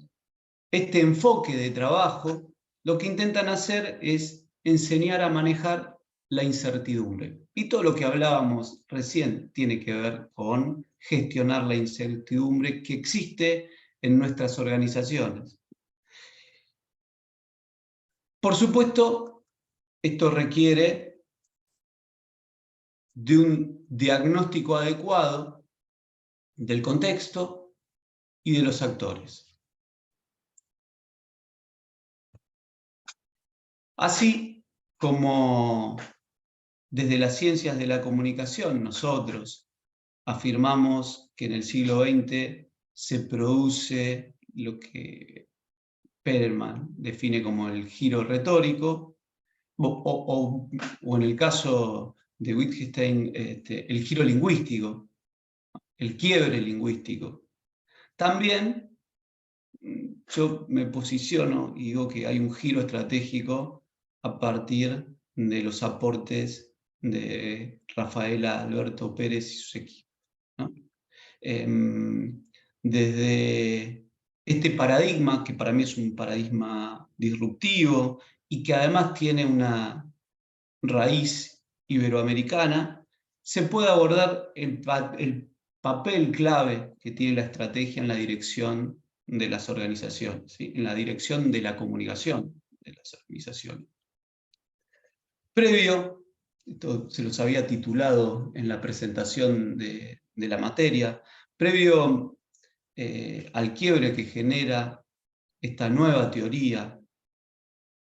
este enfoque de trabajo, lo que intentan hacer es enseñar a manejar la incertidumbre. Y todo lo que hablábamos recién tiene que ver con gestionar la incertidumbre que existe en nuestras organizaciones. Por supuesto, esto requiere de un diagnóstico adecuado del contexto y de los actores. Así como desde las ciencias de la comunicación nosotros afirmamos que en el siglo XX se produce lo que Perelman define como el giro retórico, o en el caso de Wittgenstein, el giro lingüístico, el quiebre lingüístico. También yo me posiciono y digo que hay un giro estratégico a partir de los aportes de Rafaela Alberto Pérez y sus equipos, ¿no? Desde este paradigma, que para mí es un paradigma disruptivo y que además tiene una raíz iberoamericana, se puede abordar el papel clave que tiene la estrategia en la dirección de las organizaciones, ¿sí? En la dirección de la comunicación de las organizaciones. Previo, esto se los había titulado en la presentación de la materia, previo al quiebre que genera esta nueva teoría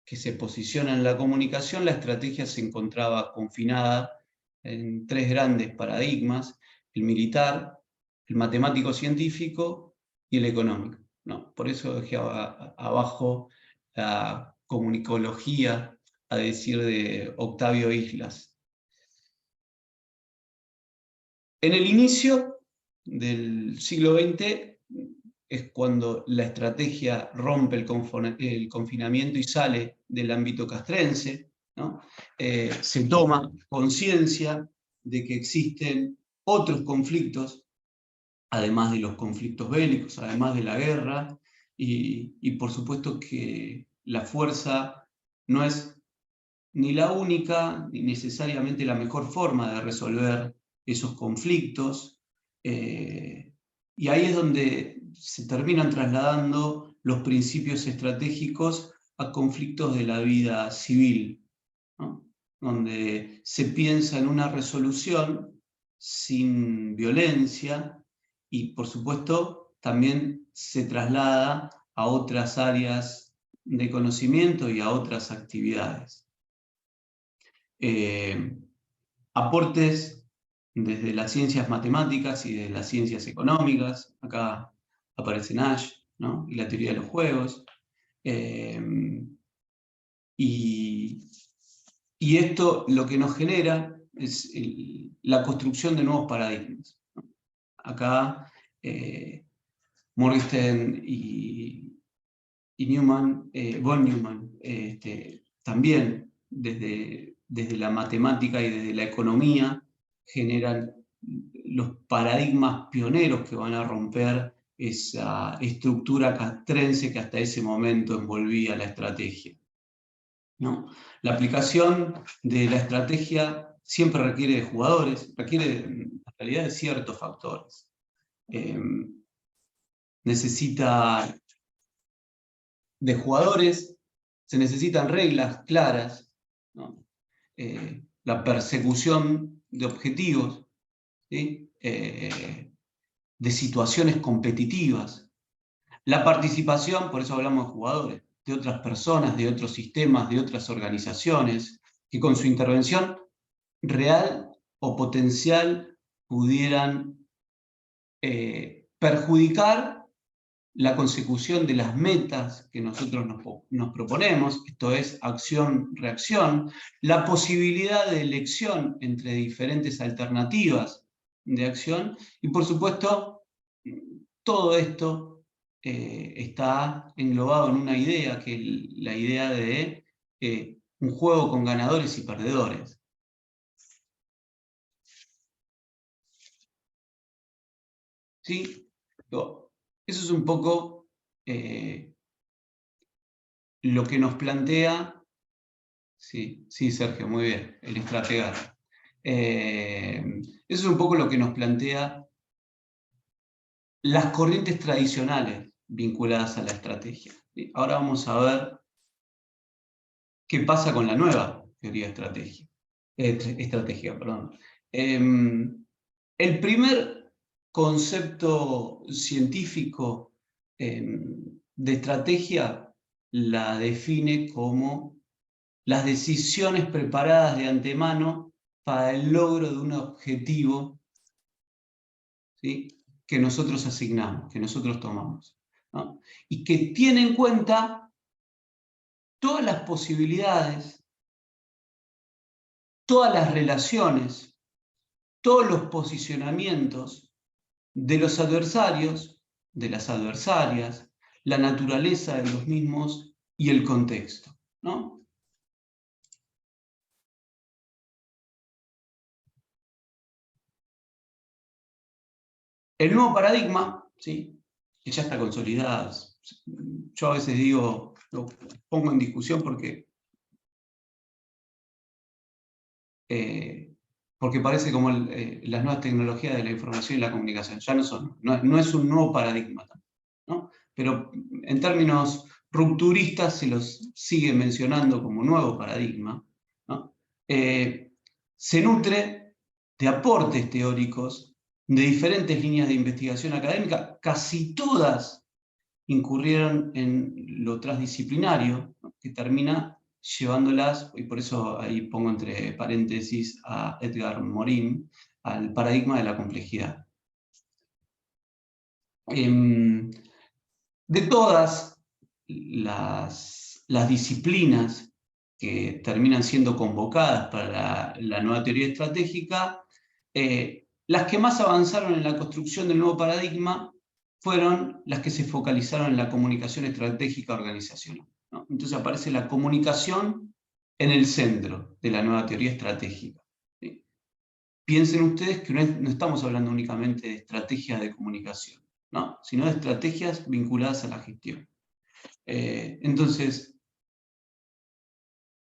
que se posiciona en la comunicación, la estrategia se encontraba confinada en 3 grandes paradigmas: el militar, el matemático-científico y el económico. No, por eso dejé abajo la comunicología, a decir de Octavio Islas. En el inicio del siglo XX es cuando la estrategia rompe el confinamiento y sale del ámbito castrense, ¿no? Se toma conciencia de que existen otros conflictos, además de los conflictos bélicos, además de la guerra, y por supuesto que la fuerza no es ni la única, ni necesariamente la mejor forma de resolver esos conflictos, y ahí es donde se terminan trasladando los principios estratégicos a conflictos de la vida civil, ¿no? Donde se piensa en una resolución sin violencia y, por supuesto, también se traslada a otras áreas de conocimiento y a otras actividades. Aportes desde las ciencias matemáticas y de las ciencias económicas. Acá aparece Nash, ¿no? Y la teoría de los juegos. Y esto lo que nos genera es la construcción de nuevos paradigmas, ¿no? Acá Morgenstern y Newman, von Neumann, también desde la matemática y desde la economía generan los paradigmas pioneros que van a romper esa estructura castrense que hasta ese momento envolvía la estrategia, ¿no? La aplicación de la estrategia siempre requiere de jugadores, requiere en realidad de ciertos factores. Necesita de jugadores, se necesitan reglas claras, ¿no? La persecución de objetivos, ¿sí? De situaciones competitivas, la participación, por eso hablamos de jugadores, de otras personas, de otros sistemas, de otras organizaciones, que con su intervención real o potencial pudieran perjudicar la consecución de las metas que nosotros nos proponemos, esto es acción-reacción, la posibilidad de elección entre diferentes alternativas de acción, y por supuesto, todo esto está englobado en una idea, que es la idea de un juego con ganadores y perdedores. ¿Sí? Eso es un poco lo que nos plantea, sí, Sergio, muy bien, el estratega. Eso es un poco lo que nos plantea las corrientes tradicionales vinculadas a la estrategia. ¿Sí? Ahora vamos a ver qué pasa con la nueva teoría estratégica. Perdón. El primer concepto científico de estrategia la define como las decisiones preparadas de antemano para el logro de un objetivo, ¿sí? Que nosotros asignamos, que nosotros tomamos, ¿no? Y que tiene en cuenta todas las posibilidades, todas las relaciones, todos los posicionamientos de los adversarios, de las adversarias, la naturaleza de los mismos y el contexto, ¿no? El nuevo paradigma, ¿sí? Que ya está consolidado. Yo a veces digo, lo pongo en discusión porque parece como las nuevas tecnologías de la información y la comunicación. Ya no es un nuevo paradigma, ¿no? Pero en términos rupturistas se los sigue mencionando como nuevo paradigma, ¿no? Se nutre de aportes teóricos de diferentes líneas de investigación académica, casi todas incurrieron en lo transdisciplinario, ¿no? Que termina llevándolas, y por eso ahí pongo entre paréntesis a Edgar Morin, al paradigma de la complejidad. De todas las disciplinas que terminan siendo convocadas para la nueva teoría estratégica, las que más avanzaron en la construcción del nuevo paradigma fueron las que se focalizaron en la comunicación estratégica organizacional, ¿no? Entonces aparece la comunicación en el centro de la nueva teoría estratégica, ¿sí? Piensen ustedes que no estamos hablando únicamente de estrategias de comunicación, ¿no? Sino de estrategias vinculadas a la gestión. Entonces,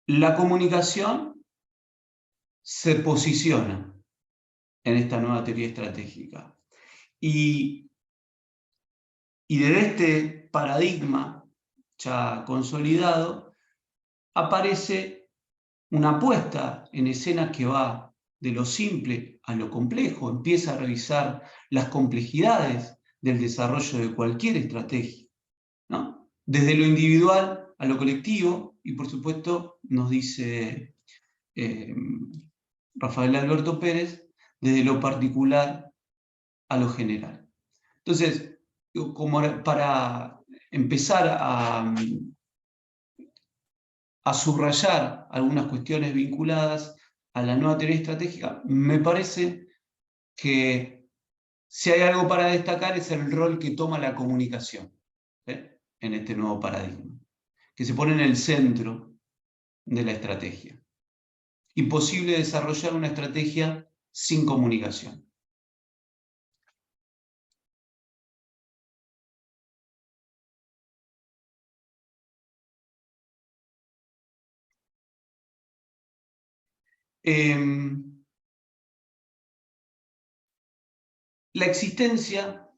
la comunicación se posiciona en esta nueva teoría estratégica. Y desde este paradigma ya consolidado, aparece una puesta en escena que va de lo simple a lo complejo, empieza a revisar las complejidades del desarrollo de cualquier estrategia, ¿no? Desde lo individual a lo colectivo, y por supuesto, nos dice Rafael Alberto Pérez, desde lo particular a lo general. Entonces, como para empezar a subrayar algunas cuestiones vinculadas a la nueva teoría estratégica, me parece que si hay algo para destacar es el rol que toma la comunicación, en este nuevo paradigma, que se pone en el centro de la estrategia. Imposible desarrollar una estrategia sin comunicación. La existencia,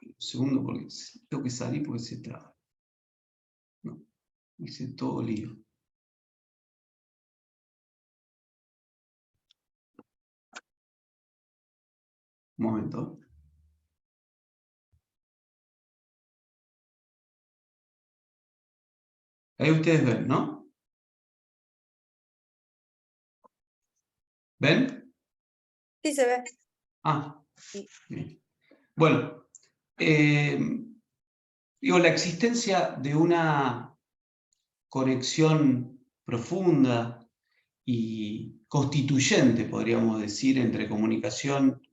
un segundo porque tengo que salir porque se traba. No, hice todo lío. Un momento. Ahí ustedes ven, ¿no? ¿Ven? Sí, se ve. Ah, bien. Bueno, digo, la existencia de una conexión profunda y constituyente, podríamos decir, entre comunicación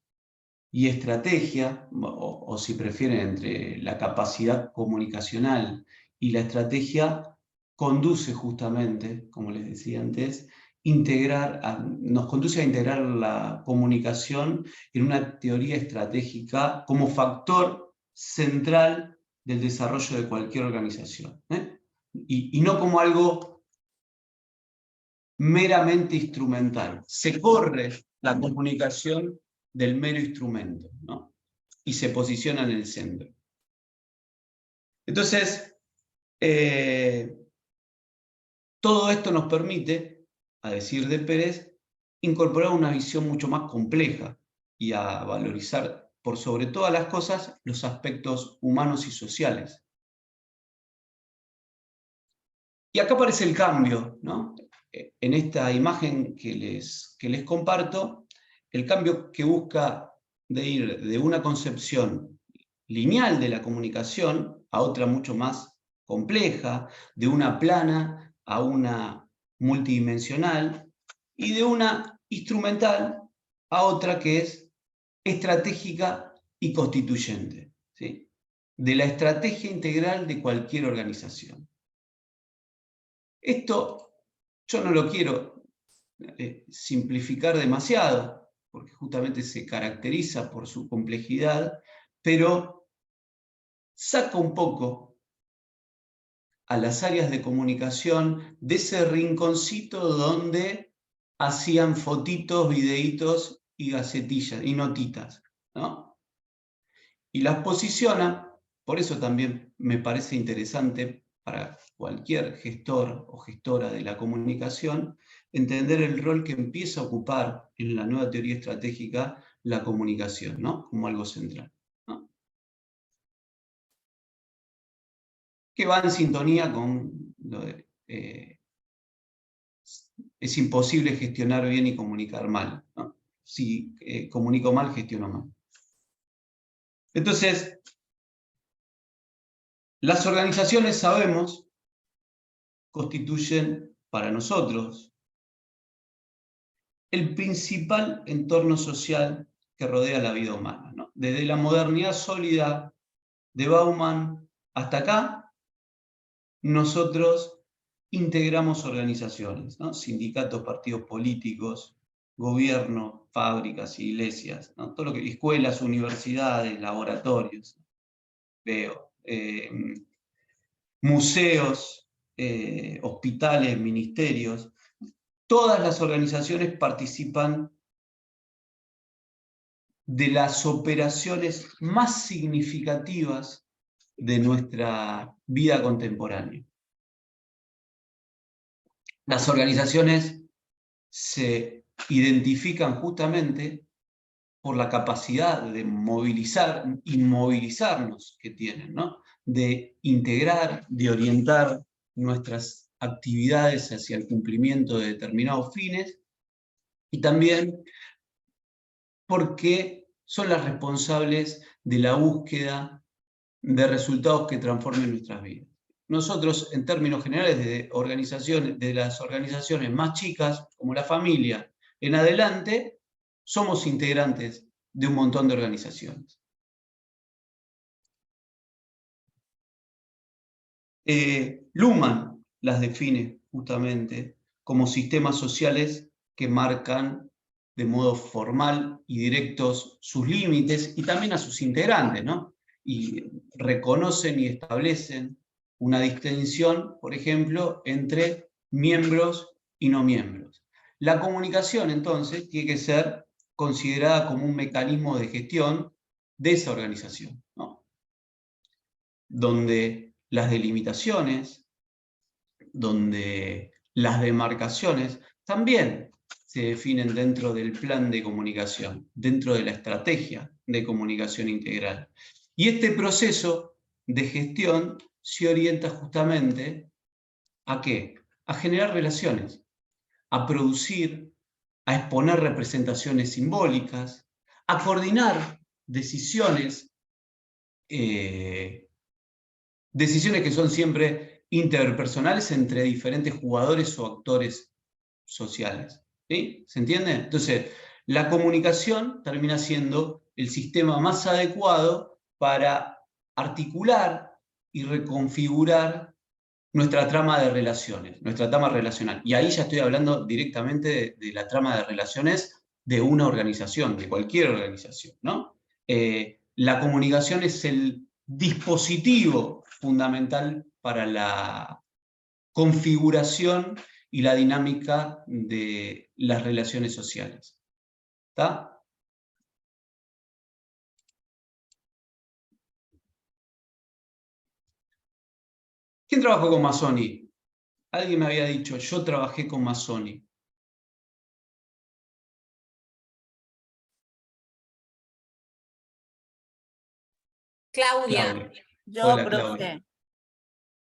y estrategia, o si prefieren, entre la capacidad comunicacional y la estrategia, conduce justamente, como les decía antes, nos conduce a integrar la comunicación en una teoría estratégica como factor central del desarrollo de cualquier organización, ¿eh? Y no como algo meramente instrumental. Se corre la comunicación del mero instrumento, ¿no? Y se posiciona en el centro. Entonces, todo esto nos permite, a decir de Pérez, incorporar una visión mucho más compleja y a valorizar, por sobre todas las cosas, los aspectos humanos y sociales. Y acá aparece el cambio, ¿no? En esta imagen que les comparto, el cambio que busca de ir de una concepción lineal de la comunicación a otra mucho más compleja, de una plana a una multidimensional, y de una instrumental a otra que es estratégica y constituyente, ¿sí? De la estrategia integral de cualquier organización. Esto yo no lo quiero simplificar demasiado, porque justamente se caracteriza por su complejidad, pero saca un poco a las áreas de comunicación de ese rinconcito donde hacían fotitos, videitos y gacetillas y notitas, ¿no? Y las posiciona, por eso también me parece interesante para cualquier gestor o gestora de la comunicación, entender el rol que empieza a ocupar en la nueva teoría estratégica la comunicación, ¿no? Como algo central, ¿no? Que va en sintonía con lo de es imposible gestionar bien y comunicar mal, ¿no? Si comunico mal, gestiono mal. Entonces, las organizaciones, sabemos, constituyen para nosotros el principal entorno social que rodea la vida humana, ¿no? Desde la modernidad sólida de Bauman hasta acá, nosotros integramos organizaciones, ¿no? Sindicatos, partidos políticos, gobierno, fábricas, iglesias, ¿no? Todo lo que, escuelas, universidades, laboratorios, veo, museos, hospitales, ministerios. Todas las organizaciones participan de las operaciones más significativas de nuestra vida contemporánea. Las organizaciones se identifican justamente por la capacidad de movilizar y movilizarnos que tienen, ¿no? De integrar, de orientar nuestras actividades hacia el cumplimiento de determinados fines, y también porque son las responsables de la búsqueda de resultados que transformen nuestras vidas. Nosotros, en términos generales, de las organizaciones más chicas, como la familia, en adelante, somos integrantes de un montón de organizaciones. Luhmann las define justamente como sistemas sociales que marcan de modo formal y directos sus límites y también a sus integrantes, ¿no? Y reconocen y establecen una distinción, por ejemplo, entre miembros y no miembros. La comunicación, entonces, tiene que ser considerada como un mecanismo de gestión de esa organización, ¿no? Donde las delimitaciones, donde las demarcaciones también se definen dentro del plan de comunicación, dentro de la estrategia de comunicación integral. Y este proceso de gestión se orienta justamente ¿a qué? A generar relaciones, a producir, a exponer representaciones simbólicas, a coordinar decisiones, decisiones que son siempre interpersonales entre diferentes jugadores o actores sociales. ¿Sí? ¿Se entiende? Entonces, la comunicación termina siendo el sistema más adecuado para articular y reconfigurar nuestra trama de relaciones, nuestra trama relacional. Y ahí ya estoy hablando directamente de la trama de relaciones de una organización, de cualquier organización, ¿no? La comunicación es el dispositivo fundamental para la configuración y la dinámica de las relaciones sociales. ¿Está? ¿Quién trabajó con Mazzoni? Alguien me había dicho, yo trabajé con Mazzoni. Claudia. Yo, Hola, profe. Claudia.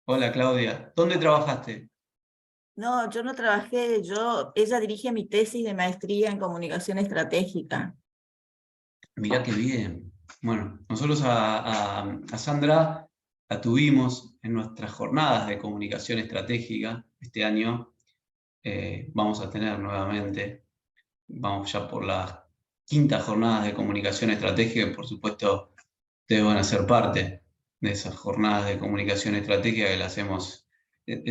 Hola, Claudia. ¿Dónde trabajaste? No, yo no trabajé, ella dirige mi tesis de maestría en comunicación estratégica. Mirá qué bien. Bueno, nosotros a Sandra la tuvimos en nuestras jornadas de comunicación estratégica este año. Vamos a tener nuevamente, vamos ya por las quintas jornadas de comunicación estratégica, y por supuesto ustedes van a ser parte de esas jornadas de comunicación estratégica que las hacemos.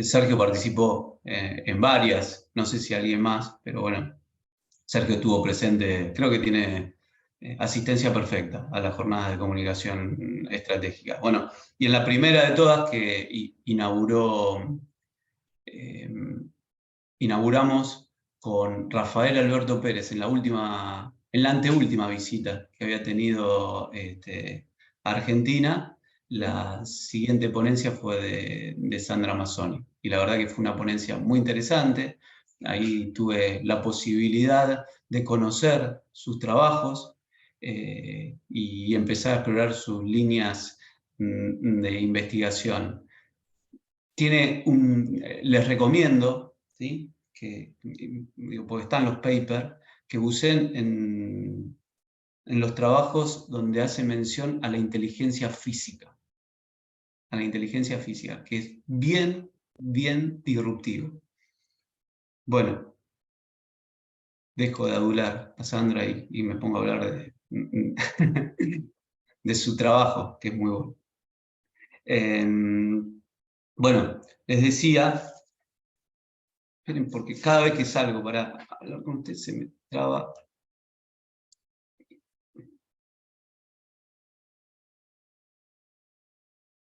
Sergio participó en varias, no sé si alguien más, pero bueno, Sergio estuvo presente, creo que tiene asistencia perfecta a las jornadas de comunicación estratégica. Bueno, y en la primera de todas que inauguramos con Rafael Alberto Pérez en la anteúltima visita que había tenido a Argentina. La siguiente ponencia fue de Sandra Mazzoni, y la verdad que fue una ponencia muy interesante. Ahí tuve la posibilidad de conocer sus trabajos y empezar a explorar sus líneas de investigación. Les recomiendo, ¿sí?, porque están los papers, que usen en los trabajos donde hace mención a la inteligencia física. A la inteligencia física, que es bien, bien disruptivo. Bueno, dejo de adular a Sandra y me pongo a hablar de su trabajo, que es muy bueno. Bueno, les decía, esperen, porque cada vez que salgo para hablar con ustedes se me traba.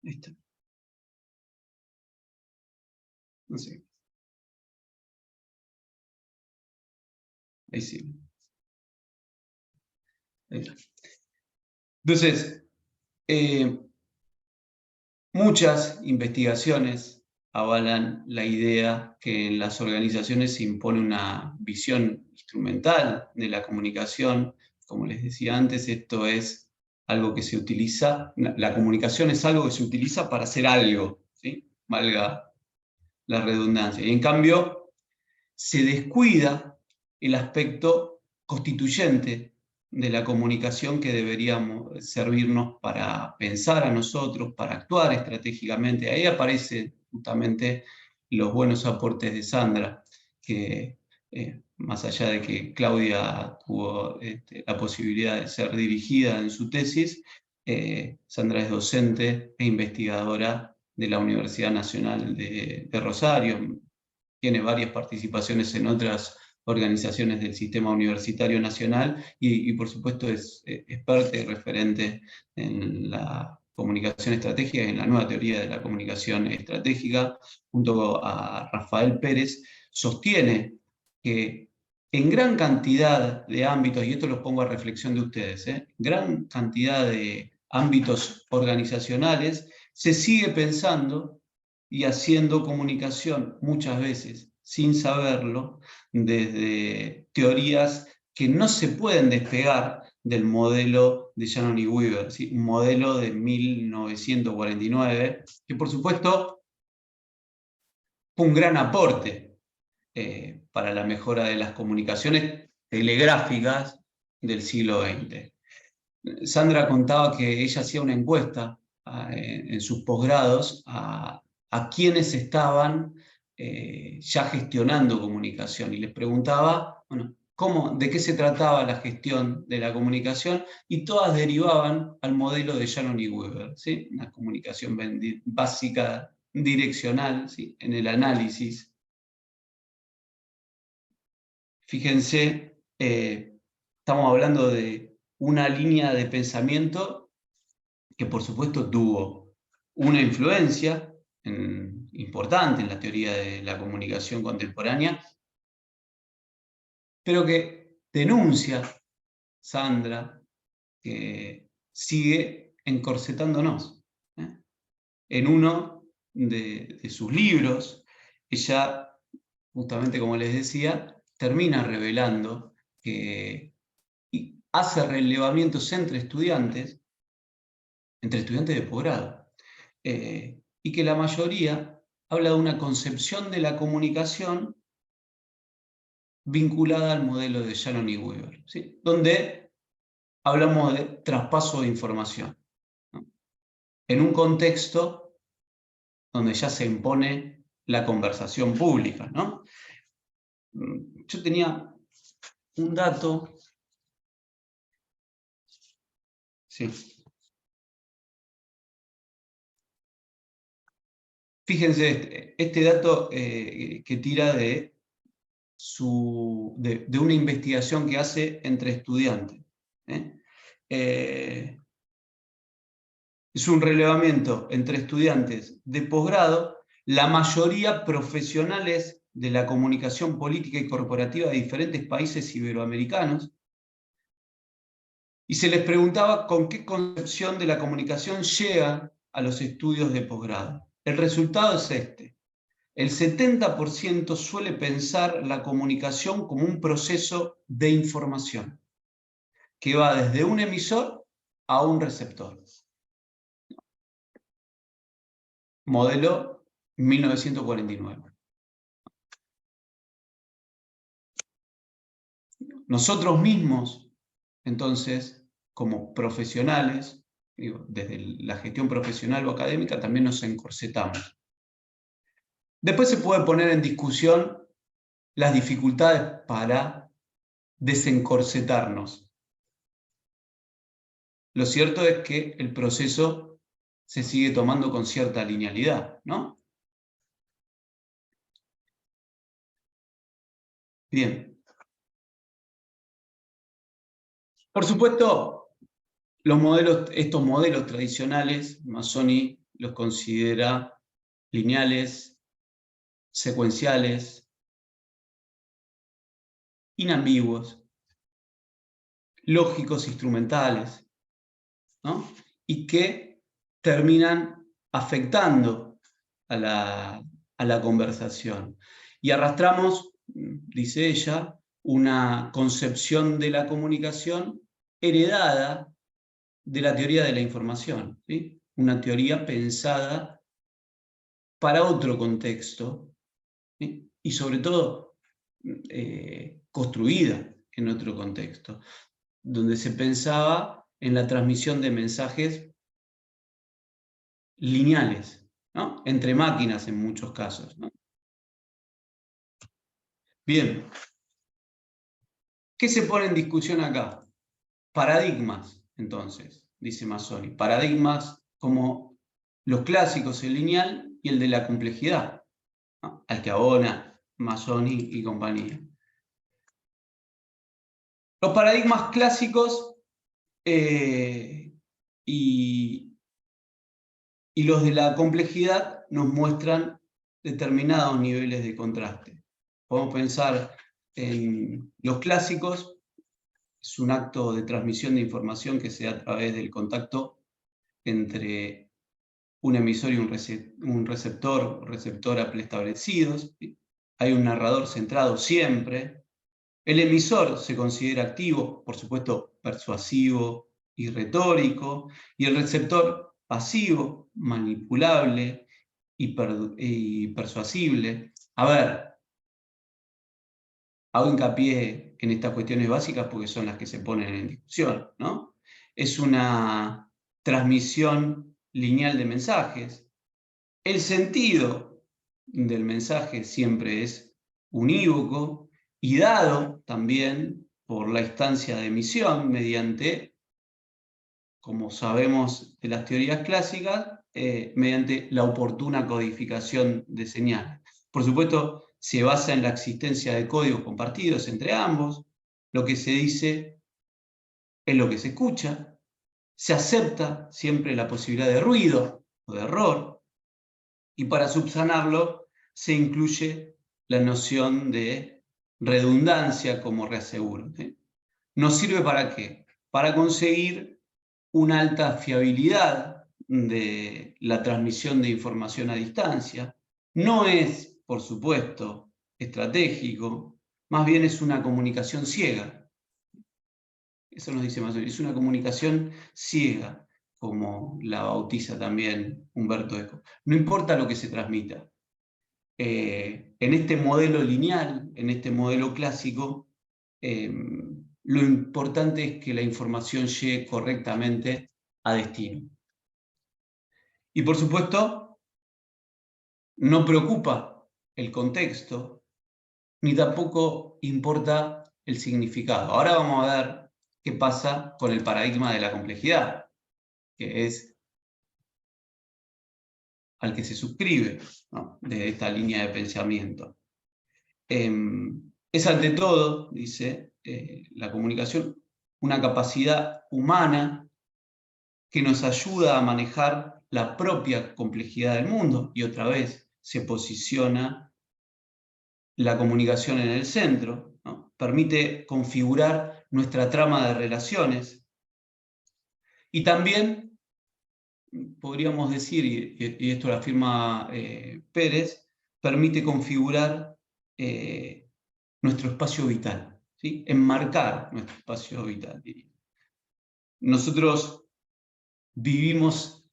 Listo. No sé. Ahí sí. Ahí está. Entonces, muchas investigaciones avalan la idea que en las organizaciones se impone una visión instrumental de la comunicación. Como les decía antes, esto es algo que se utiliza, la comunicación es algo que se utiliza para hacer algo, ¿sí?, valga la redundancia. Y en cambio, se descuida el aspecto constituyente de la comunicación que deberíamos servirnos para pensar a nosotros, para actuar estratégicamente. Ahí aparecen justamente los buenos aportes de Sandra, que más allá de que Claudia tuvo la posibilidad de ser dirigida en su tesis, Sandra es docente e investigadora de la Universidad Nacional de Rosario, tiene varias participaciones en otras organizaciones del sistema universitario nacional y por supuesto es experta y referente en la comunicación estratégica y en la nueva teoría de la comunicación estratégica. Junto a Rafael Pérez, sostiene que en gran cantidad de ámbitos, y esto los pongo a reflexión de ustedes, gran cantidad de ámbitos organizacionales, se sigue pensando y haciendo comunicación muchas veces sin saberlo, desde teorías que no se pueden despegar del modelo de Shannon y Weaver, ¿sí?, un modelo de 1949, que por supuesto fue un gran aporte para la mejora de las comunicaciones telegráficas del siglo XX. Sandra contaba que ella hacía una encuesta en sus posgrados a quienes estaban ya gestionando comunicación, y les preguntaba, bueno, ¿de qué se trataba la gestión de la comunicación? Y todas derivaban al modelo de Shannon y Weaver, ¿sí?, una comunicación básica, direccional, ¿sí?, en el análisis. Fíjense, estamos hablando de una línea de pensamiento que por supuesto tuvo una influencia importante en la teoría de la comunicación contemporánea, pero que denuncia, Sandra, que sigue encorsetándonos. En uno de sus libros, ella, justamente como les decía, termina revelando que hace relevamientos entre estudiantes de posgrado, y que la mayoría habla de una concepción de la comunicación vinculada al modelo de Shannon y Weaver, ¿sí?, donde hablamos de traspaso de información, ¿no?, en un contexto donde ya se impone la conversación pública, ¿no? Yo tenía un dato. Sí. Fíjense, este dato que tira de una investigación que hace entre estudiantes. es un relevamiento entre estudiantes de posgrado, la mayoría profesionales de la comunicación política y corporativa de diferentes países iberoamericanos, y se les preguntaba con qué concepción de la comunicación llegan a los estudios de posgrado. El resultado es este. El 70% suele pensar la comunicación como un proceso de información, que va desde un emisor a un receptor. Modelo 1949. Nosotros mismos, entonces, como profesionales, digo, desde la gestión profesional o académica, también nos encorsetamos. Después se puede poner en discusión las dificultades para desencorsetarnos. Lo cierto es que el proceso se sigue tomando con cierta linealidad, ¿no? Bien. Por supuesto, estos modelos tradicionales, Mazzoni los considera lineales, secuenciales, inambiguos, lógicos, instrumentales, ¿no? Y que terminan afectando a la conversación. Y arrastramos, dice ella, una concepción de la comunicación heredada de la teoría de la información, ¿sí? Una teoría pensada para otro contexto, ¿sí? Y sobre todo construida en otro contexto, donde se pensaba en la transmisión de mensajes lineales, ¿no? Entre máquinas en muchos casos, ¿no? Bien. ¿Qué se pone en discusión acá? Paradigmas, entonces, dice Mazzoni. Paradigmas como los clásicos, el lineal y el de la complejidad, ¿no? Al que abona Mazzoni y compañía. Los paradigmas clásicos y los de la complejidad nos muestran determinados niveles de contraste. Podemos pensar en los clásicos, es un acto de transmisión de información que se da a través del contacto entre un emisor y un receptora preestablecidos. Hay un narrador centrado siempre. El emisor se considera activo, por supuesto persuasivo y retórico, y el receptor pasivo, manipulable y persuasible. A ver, hago hincapié en estas cuestiones básicas porque son las que se ponen en discusión, ¿no? Es una transmisión lineal de mensajes. El sentido del mensaje siempre es unívoco y dado también por la instancia de emisión mediante, como sabemos de las teorías clásicas, mediante la oportuna codificación de señales. Por supuesto, se basa en la existencia de códigos compartidos entre ambos. Lo que se dice es lo que se escucha. Se acepta siempre la posibilidad de ruido o de error. Y para subsanarlo se incluye la noción de redundancia como reaseguro, ¿sí? ¿Nos sirve para qué? Para conseguir una alta fiabilidad de la transmisión de información a distancia. No es, por supuesto, estratégico, más bien es una comunicación ciega. Eso nos dice Mazzoni, es una comunicación ciega, como la bautiza también Umberto Eco. No importa lo que se transmita. En este modelo lineal, en este modelo clásico, lo importante es que la información llegue correctamente a destino. Y por supuesto, no preocupa el contexto, ni tampoco importa el significado. Ahora vamos a ver qué pasa con el paradigma de la complejidad, que es al que se suscribe, ¿no?, de esta línea de pensamiento. Es ante todo, dice, la comunicación, una capacidad humana que nos ayuda a manejar la propia complejidad del mundo, y otra vez se posiciona la comunicación en el centro, ¿no? Permite configurar nuestra trama de relaciones, y también podríamos decir, y esto lo afirma Pérez, permite configurar nuestro espacio vital, ¿sí? Enmarcar nuestro espacio vital, diría. Nosotros vivimos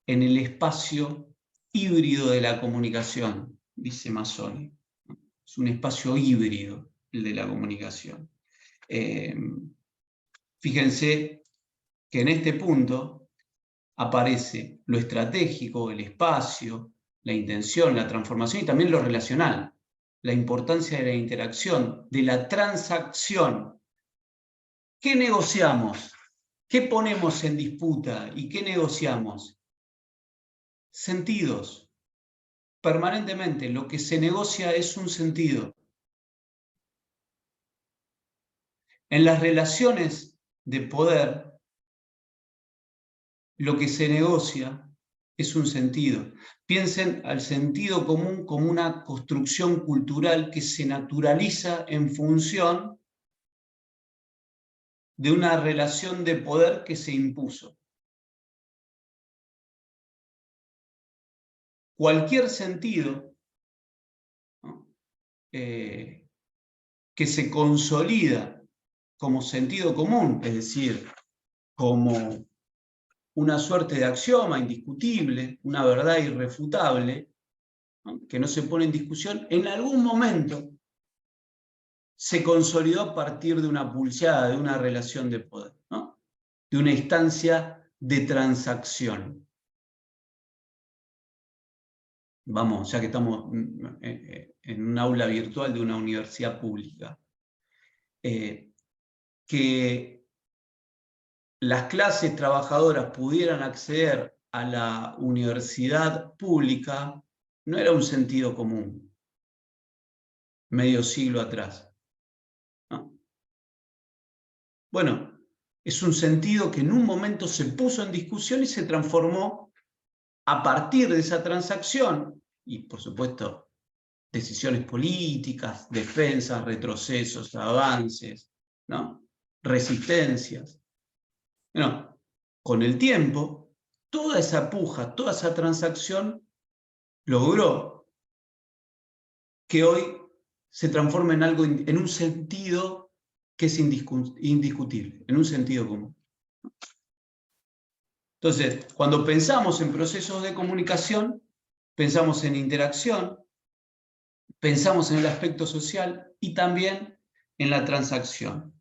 en el espacio híbrido de la comunicación, dice Mazzoni. Es un espacio híbrido el de la comunicación. Fíjense que en este punto aparece lo estratégico, el espacio, la intención, la transformación y también lo relacional, la importancia de la interacción, de la transacción. ¿Qué negociamos? ¿Qué ponemos en disputa y qué negociamos? Sentidos. Permanentemente lo que se negocia es un sentido. En las relaciones de poder, lo que se negocia es un sentido. Piensen al sentido común como una construcción cultural que se naturaliza en función de una relación de poder que se impuso. Cualquier sentido, ¿no? Que se consolida como sentido común, es decir, como una suerte de axioma indiscutible, una verdad irrefutable, ¿no? Que no se pone en discusión, en algún momento se consolidó a partir de una pulseada, de una relación de poder, ¿no? De una instancia de transacción. Vamos, ya que estamos en un aula virtual de una universidad pública, que las clases trabajadoras pudieran acceder a la universidad pública no era un sentido común, medio siglo atrás, ¿no? Bueno, es un sentido que en un momento se puso en discusión y se transformó a partir de esa transacción, y por supuesto decisiones políticas, defensas, retrocesos, avances, ¿no? Resistencias. Bueno, con el tiempo, toda esa puja, toda esa transacción logró que hoy se transforme en algo, en un sentido que es indiscutible, en un sentido común. Entonces, cuando pensamos en procesos de comunicación, pensamos en interacción, pensamos en el aspecto social y también en la transacción.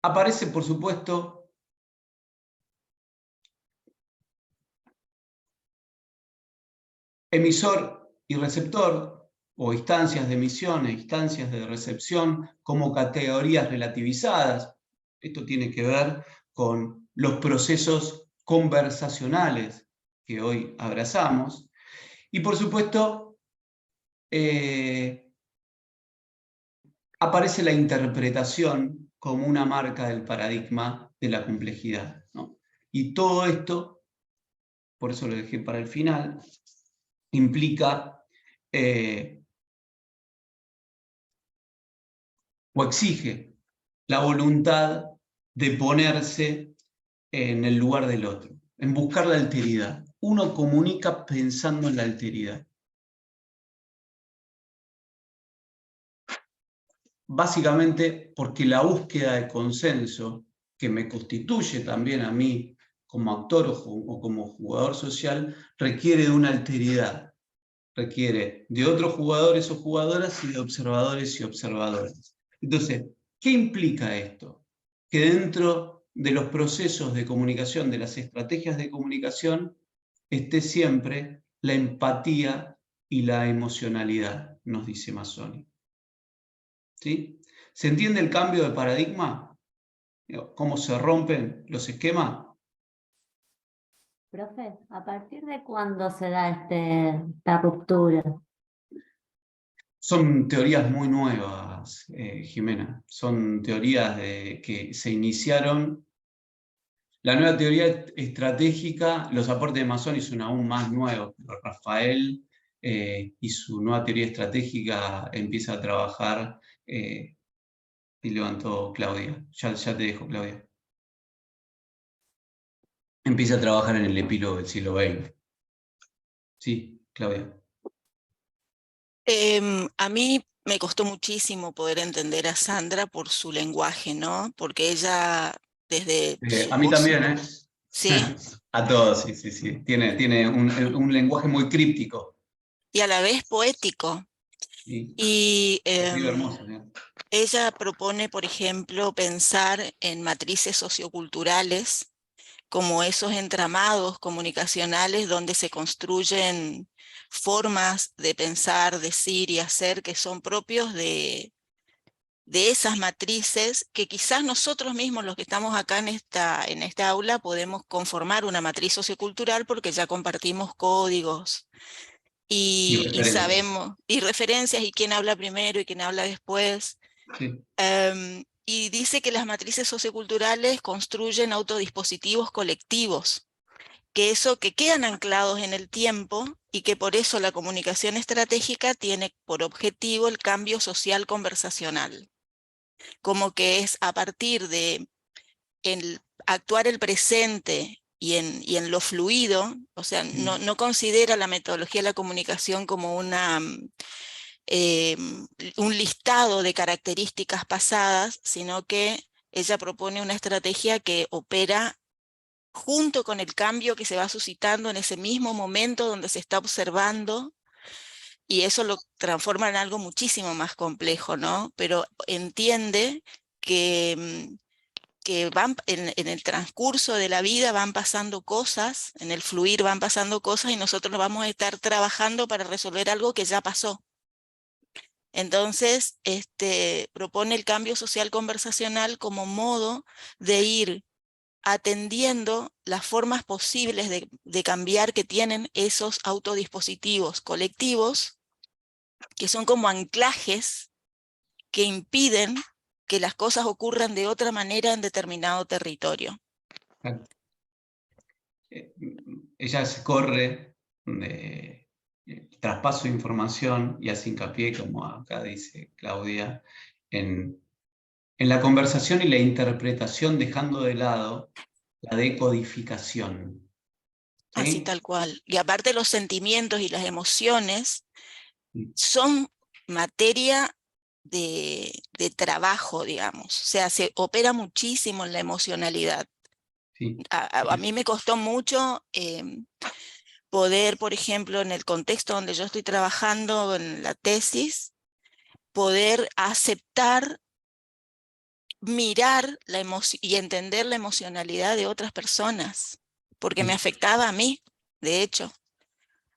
Aparece, por supuesto, emisor y receptor, o instancias de emisión e instancias de recepción como categorías relativizadas. Esto tiene que ver con los procesos conversacionales que hoy abrazamos. Y por supuesto, aparece la interpretación como una marca del paradigma de la complejidad, ¿no? Y todo esto, por eso lo dejé para el final, implica o exige la voluntad de ponerse en el lugar del otro, en buscar la alteridad. Uno comunica pensando en la alteridad. Básicamente porque la búsqueda de consenso, que me constituye también a mí como actor o como jugador social, requiere de una alteridad, requiere de otros jugadores o jugadoras y de observadores y observadoras. Entonces, ¿qué implica esto? Que dentro de los procesos de comunicación, de las estrategias de comunicación, esté siempre la empatía y la emocionalidad, nos dice Mazzoni. ¿Sí? ¿Se entiende el cambio de paradigma? ¿Cómo se rompen los esquemas? Profe, ¿a partir de cuándo se da esta ruptura? Son teorías muy nuevas, teorías, Jimena. Son teorías que se iniciaron. La nueva teoría estratégica, los aportes de Mazzoni son aún más nuevos, pero Rafael y su nueva teoría estratégica empieza a trabajar, y levantó Claudia. Ya te dejo, Claudia. Empieza a trabajar en el epílogo del siglo XX. Sí, Claudia. A mí me costó muchísimo poder entender a Sandra por su lenguaje, ¿no? Porque ella, desde su A mí voz, también, ¿eh? ¿sí? A todos, sí, sí, sí. Tiene un lenguaje muy críptico. Y a la vez poético. Sí. Y Escribe hermoso, ¿eh? ella propone, por ejemplo, pensar en matrices socioculturales como esos entramados comunicacionales donde se construyen formas de pensar, decir y hacer que son propios de esas matrices que quizás nosotros mismos, los que estamos acá en esta aula, podemos conformar una matriz sociocultural porque ya compartimos códigos y referencias. sabemos, y referencias, y quién habla primero y quién habla después. Sí. Y dice que las matrices socioculturales construyen autodispositivos colectivos, que quedan anclados en el tiempo y que por eso la comunicación estratégica tiene por objetivo el cambio social conversacional. Como que es a partir de actuar el presente y en lo fluido, o sea, no considera la metodología de la comunicación como un listado de características pasadas, sino que ella propone una estrategia que opera junto con el cambio que se va suscitando en ese mismo momento donde se está observando, y eso lo transforma en algo muchísimo más complejo, ¿no? Pero entiende que van en el transcurso de la vida van pasando cosas, en el fluir van pasando cosas y nosotros vamos a estar trabajando para resolver algo que ya pasó. Entonces, propone el cambio social conversacional como modo de ir atendiendo las formas posibles de cambiar que tienen esos autodispositivos colectivos, que son como anclajes que impiden que las cosas ocurran de otra manera en determinado territorio. Ella se corre de traspaso de información y hace hincapié, como acá dice Claudia, en la conversación y la interpretación, dejando de lado la decodificación. ¿Sí? Así tal cual. Y aparte los sentimientos y las emociones son materia de trabajo, digamos. O sea, se opera muchísimo en la emocionalidad. Sí. A mí me costó mucho poder, por ejemplo, en el contexto donde yo estoy trabajando en la tesis, poder aceptar, mirar y entender la emocionalidad de otras personas, porque me afectaba a mí, de hecho,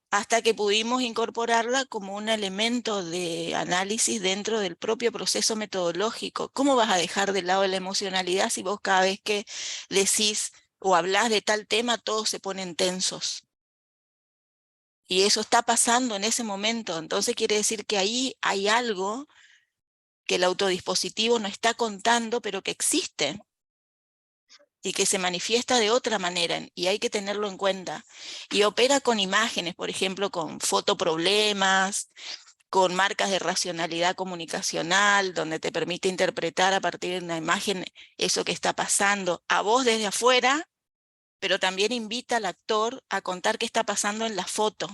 hasta que pudimos incorporarla como un elemento de análisis dentro del propio proceso metodológico. ¿Cómo vas a dejar de lado la emocionalidad si vos cada vez que decís o hablás de tal tema todos se ponen tensos? Y eso está pasando en ese momento, entonces quiere decir que ahí hay algo que el autodispositivo no está contando, pero que existe y que se manifiesta de otra manera, y hay que tenerlo en cuenta. Y opera con imágenes, por ejemplo, con fotoproblemas, con marcas de racionalidad comunicacional, donde te permite interpretar a partir de una imagen eso que está pasando a vos desde afuera, pero también invita al actor a contar qué está pasando en la foto.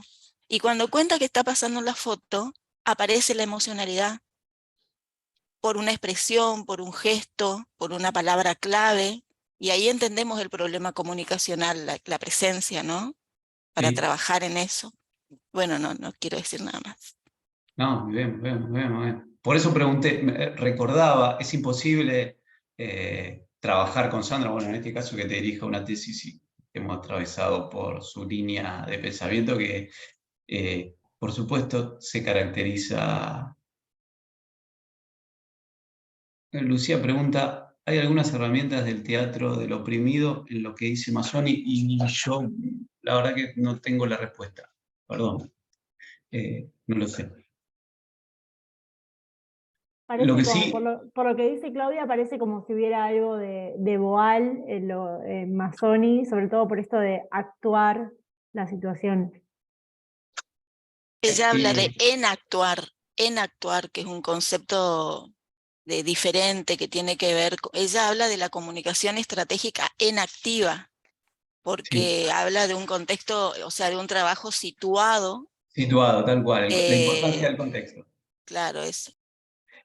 Y cuando cuenta qué está pasando en la foto, aparece la emocionalidad por una expresión, por un gesto, por una palabra clave, y ahí entendemos el problema comunicacional, la presencia, ¿no? Para trabajar en eso. Bueno, no quiero decir nada más. No, muy bien, muy bien, muy bien, muy bien. Por eso pregunté, recordaba, es imposible trabajar con Sandra, bueno, en este caso que te dirija una tesis y hemos atravesado por su línea de pensamiento que, por supuesto, se caracteriza. Lucía pregunta, ¿hay algunas herramientas del teatro del oprimido en lo que dice Mazzoni? Y yo, la verdad que no tengo la respuesta, perdón, no lo sé. Parece Lo que como, sí, por lo que dice Claudia, parece como si hubiera algo de Boal en Mazzoni, sobre todo por esto de actuar la situación. Ella habla de enactuar, que es un concepto diferente que tiene que ver, ella habla de la comunicación estratégica enactiva, porque habla de un contexto, o sea, de un trabajo situado. situado, tal cual, la importancia del contexto. Claro, eso.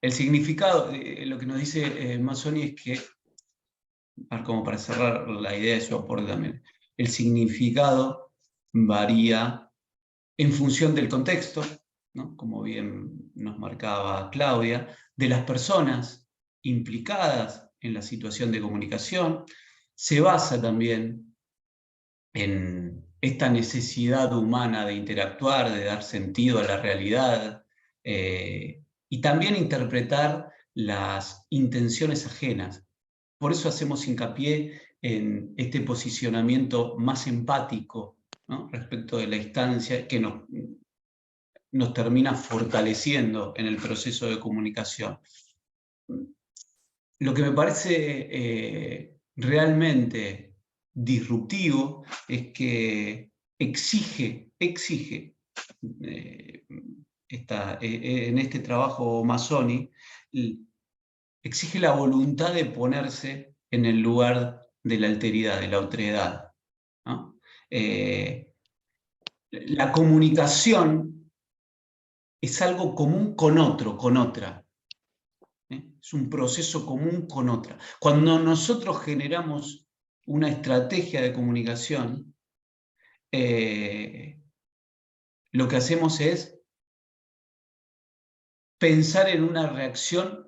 El significado, lo que nos dice Mazzoni es que, como para cerrar la idea de su aporte también, el significado varía en función del contexto, ¿no? Como bien nos marcaba Claudia, de las personas implicadas en la situación de comunicación. Se basa también en esta necesidad humana de interactuar, de dar sentido a la realidad, y también interpretar las intenciones ajenas. Por eso hacemos hincapié en este posicionamiento más empático, ¿no? Respecto de la instancia que nos termina fortaleciendo en el proceso de comunicación. Lo que me parece realmente disruptivo es que exige en este trabajo Mazzoni, exige la voluntad de ponerse en el lugar de la alteridad, de la otredad, ¿no? La comunicación es algo común con otro, con otra. Es un proceso común con otra. Cuando nosotros generamos una estrategia de comunicación, lo que hacemos es pensar en una reacción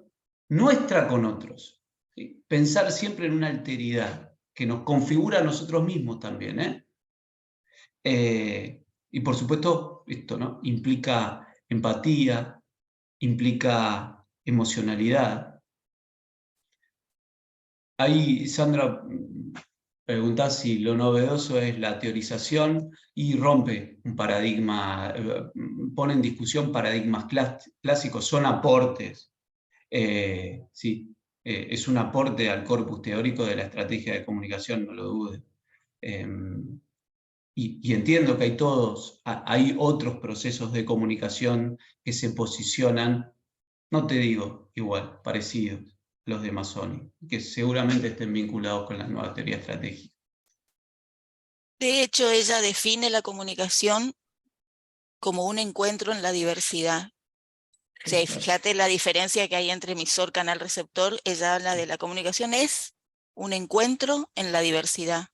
nuestra con otros, ¿sí? Pensar siempre en una alteridad que nos configura a nosotros mismos también, y por supuesto, esto, ¿no? Implica empatía, implica emocionalidad. Ahí, Sandra, preguntás si lo novedoso es la teorización y rompe un paradigma, pone en discusión paradigmas clásicos, son aportes. Sí, es un aporte al corpus teórico de la estrategia de comunicación, no lo dude. Y entiendo que hay otros procesos de comunicación que se posicionan, no te digo igual, parecidos, los de Mazzoni, que seguramente estén vinculados con la nueva teoría estratégica. De hecho, ella define la comunicación como un encuentro en la diversidad. O sea, fíjate la diferencia que hay entre emisor, canal, receptor. Ella habla de la comunicación es un encuentro en la diversidad.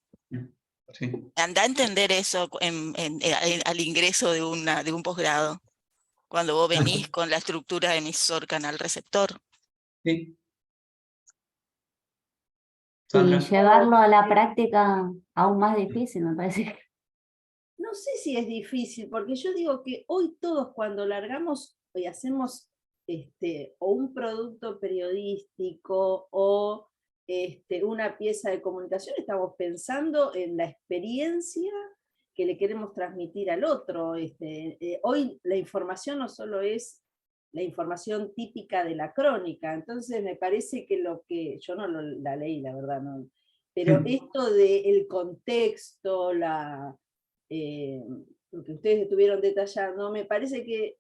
Sí. Anda a entender eso al ingreso de un posgrado, cuando vos venís con la estructura de emisor, canal, receptor. Sí. Y llevarlo a la práctica aún más difícil, me parece. No sé si es difícil, porque yo digo que hoy todos cuando largamos y hacemos o un producto periodístico o una pieza de comunicación, estamos pensando en la experiencia que le queremos transmitir al otro. Hoy la información no solo es la información típica de la crónica, entonces me parece que yo no la leí, la verdad, no, pero esto del contexto, lo que ustedes estuvieron detallando, me parece que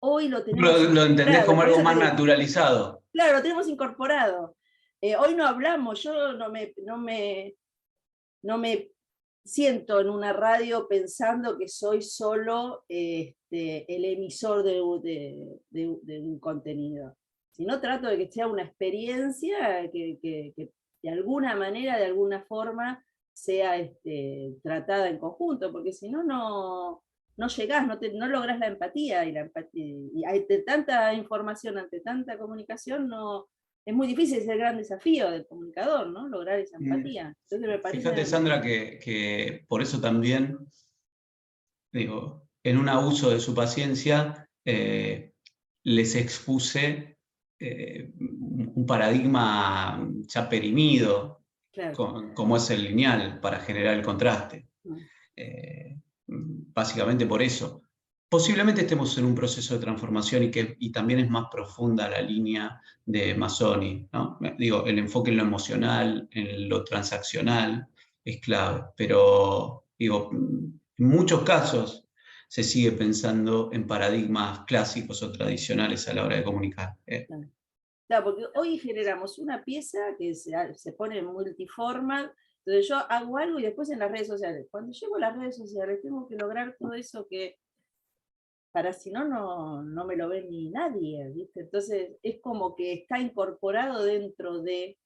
hoy lo tenemos Lo entendés como algo más naturalizado. Claro, lo tenemos incorporado. Hoy no hablamos, yo no me siento en una radio pensando que soy solo el emisor de un contenido, sino trato de que sea una experiencia que de alguna manera, de alguna forma, sea tratada en conjunto, porque si no, no llegás, no lográs la empatía, y ante tanta información, ante tanta comunicación, es muy difícil, es el gran desafío del comunicador, ¿no? Lograr esa empatía. Entonces me parece... Fíjate, Sandra, que por eso también, digo, en un abuso de su paciencia, les expuse un paradigma ya perimido, claro, como es el lineal, para generar el contraste. Básicamente por eso. posiblemente estemos en un proceso de transformación y también es más profunda la línea de Mazzoni, ¿no? Digo, el enfoque en lo emocional, en lo transaccional, es clave, pero digo, en muchos casos se sigue pensando en paradigmas clásicos o tradicionales a la hora de comunicar. Claro, porque hoy generamos una pieza que se pone multiforma, entonces yo hago algo y después en las redes sociales. Cuando llego a las redes sociales tengo que lograr todo eso que, para si no, no me lo ve ni nadie, ¿viste? Entonces es como que está incorporado dentro de...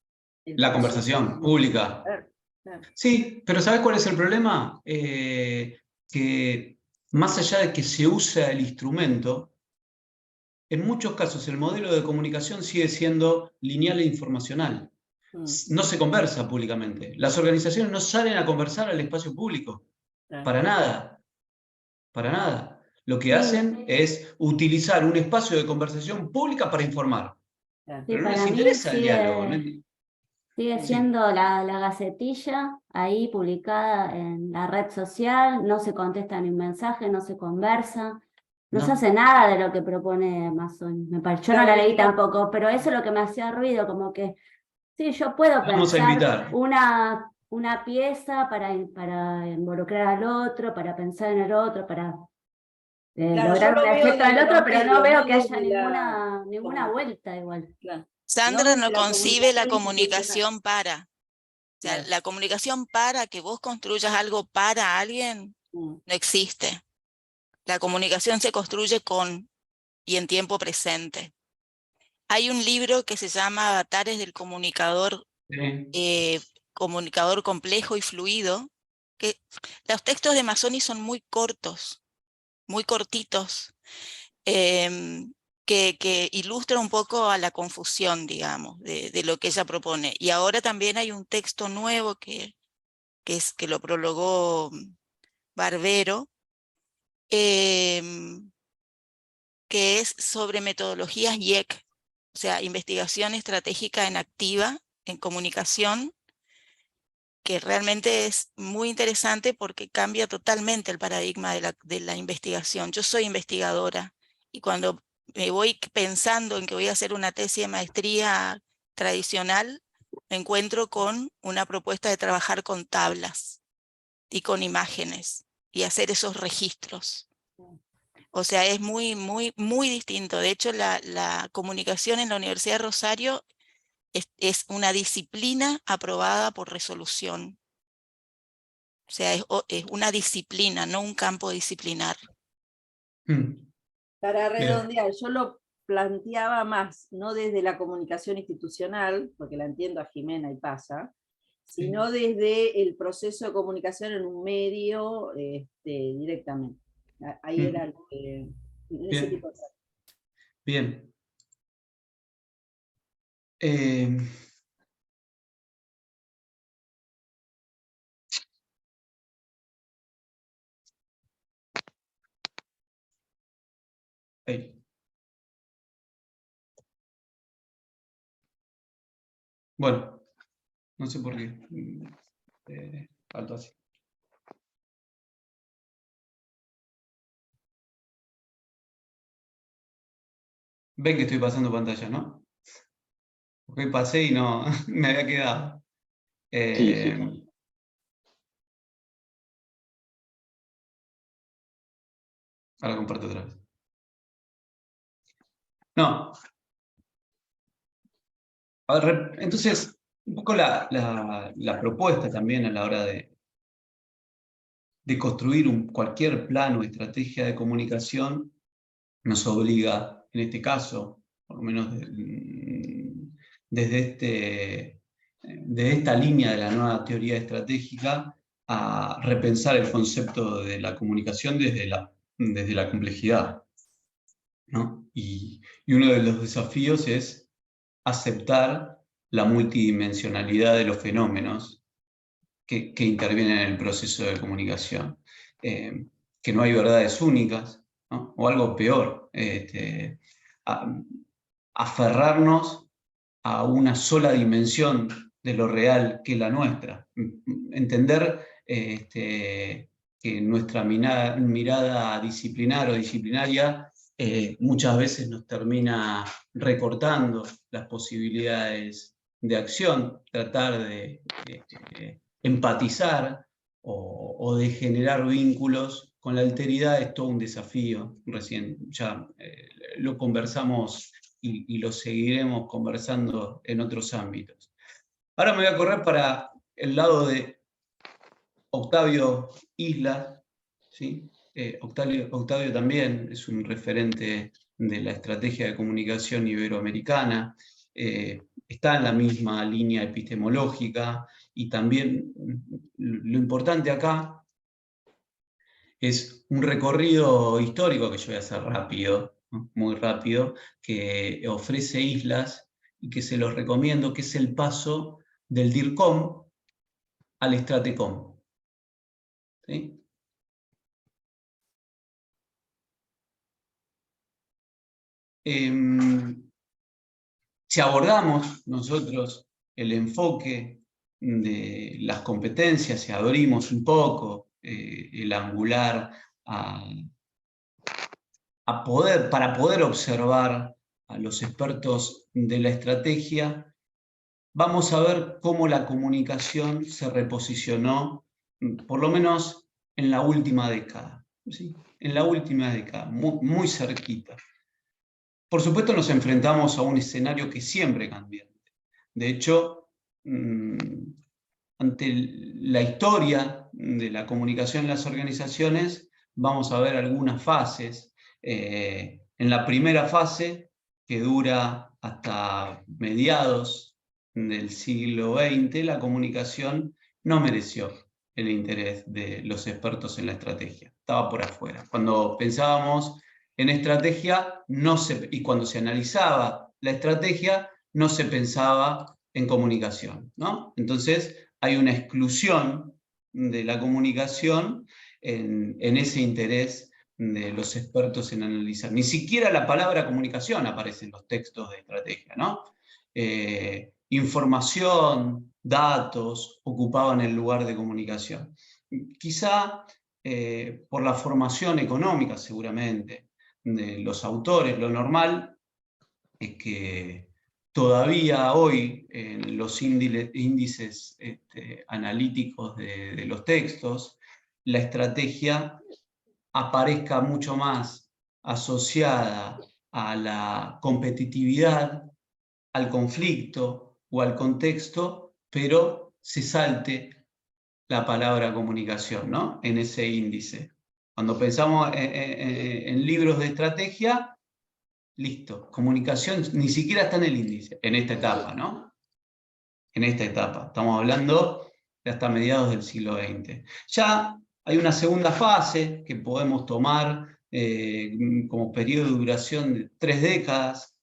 La conversación pública. Claro, claro. Sí, pero ¿sabes cuál es el problema? Que más allá de que se usa el instrumento, en muchos casos el modelo de comunicación sigue siendo lineal e informacional. No se conversa públicamente. Las organizaciones no salen a conversar al espacio público. Para nada. Para nada. Lo que hacen es utilizar un espacio de conversación pública para informar. Pero no les interesa el diálogo. Sigue siendo la gacetilla ahí publicada en la red social, no se contesta ni un mensaje, no se conversa, no se hace nada de lo que propone Mazzoni. Yo no la leí tampoco, pero eso es lo que me hacía ruido, como que sí, yo puedo pensar una pieza para involucrar al otro, para pensar en el otro, para lograr un efecto al otro, pero no veo que haya ninguna vuelta igual. Claro. Sandra no concibe la comunicación para. O sea, la comunicación para que vos construyas algo para alguien no existe. La comunicación se construye con y en tiempo presente. Hay un libro que se llama Avatares del comunicador, comunicador complejo y fluido, que los textos de Mazzoni son muy cortos, muy cortitos, que ilustra un poco a la confusión, digamos, de lo que ella propone. Y ahora también hay un texto nuevo que lo prologó Barbero, que es sobre metodologías IEC, o sea, investigación estratégica en activa, en comunicación, que realmente es muy interesante porque cambia totalmente el paradigma de la investigación. Yo soy investigadora y cuando me voy pensando en que voy a hacer una tesis de maestría tradicional, me encuentro con una propuesta de trabajar con tablas y con imágenes y hacer esos registros. O sea, es muy, muy, muy distinto. De hecho, la comunicación en la Universidad de Rosario es una disciplina aprobada por resolución. O sea, es una disciplina, no un campo disciplinar. Para redondear, yo lo planteaba más, no desde la comunicación institucional, porque la entiendo a Jimena y pasa, sino desde el proceso de comunicación en un medio directamente. Ahí era lo que... ese tipo de cosas. Bien. Bueno, no sé por qué. Faltó así. Ven que estoy pasando pantalla, ¿no? Porque pasé y no me había quedado. Sí. Ahora comparto otra vez. No. A ver, entonces, un poco la propuesta también a la hora de construir cualquier plan o estrategia de comunicación nos obliga, en este caso, por lo menos desde esta línea de la nueva teoría estratégica, a repensar el concepto de la comunicación desde la complejidad, ¿no? Y uno de los desafíos es aceptar la multidimensionalidad de los fenómenos que intervienen en el proceso de comunicación. Que no hay verdades únicas, ¿no? O algo peor, aferrarnos a una sola dimensión de lo real que es la nuestra. Entender que nuestra mirada disciplinar o disciplinaria muchas veces nos termina recortando las posibilidades de acción, tratar de empatizar o de generar vínculos con la alteridad es todo un desafío. Recién ya lo conversamos y lo seguiremos conversando en otros ámbitos. Ahora me voy a correr para el lado de Octavio Isla, ¿sí? Octavio también es un referente de la estrategia de comunicación iberoamericana, está en la misma línea epistemológica, y también lo importante acá es un recorrido histórico que yo voy a hacer rápido, ¿no? Muy rápido, que ofrece Islas y que se los recomiendo, que es el paso del DIRCOM al Stratecom. ¿Sí? Si abordamos nosotros el enfoque de las competencias, si abrimos un poco el angular para poder observar a los expertos de la estrategia, vamos a ver cómo la comunicación se reposicionó, por lo menos en la última década. ¿Sí? En la última década, muy cerquita. Por supuesto nos enfrentamos a un escenario que siempre es cambiante. De hecho, ante la historia de la comunicación en las organizaciones, vamos a ver algunas fases. En la primera fase, que dura hasta mediados del siglo XX, la comunicación no mereció el interés de los expertos en la estrategia. Estaba por afuera. Cuando pensábamos en estrategia, y cuando se analizaba la estrategia, no se pensaba en comunicación, ¿no? Entonces hay una exclusión de la comunicación en ese interés de los expertos en analizar. Ni siquiera la palabra comunicación aparece en los textos de estrategia, ¿no? Información, datos ocupaban el lugar de comunicación. Quizá por la formación económica, seguramente, de los autores, lo normal es que todavía hoy en los índices analíticos de los textos, la estrategia aparezca mucho más asociada a la competitividad, al conflicto o al contexto, pero se salte la palabra comunicación, ¿no? En ese índice. Cuando pensamos en libros de estrategia, listo, comunicación ni siquiera está en el índice, en esta etapa, ¿no? En esta etapa, estamos hablando de hasta mediados del siglo XX. Ya hay una segunda fase que podemos tomar como periodo de duración de 3 décadas.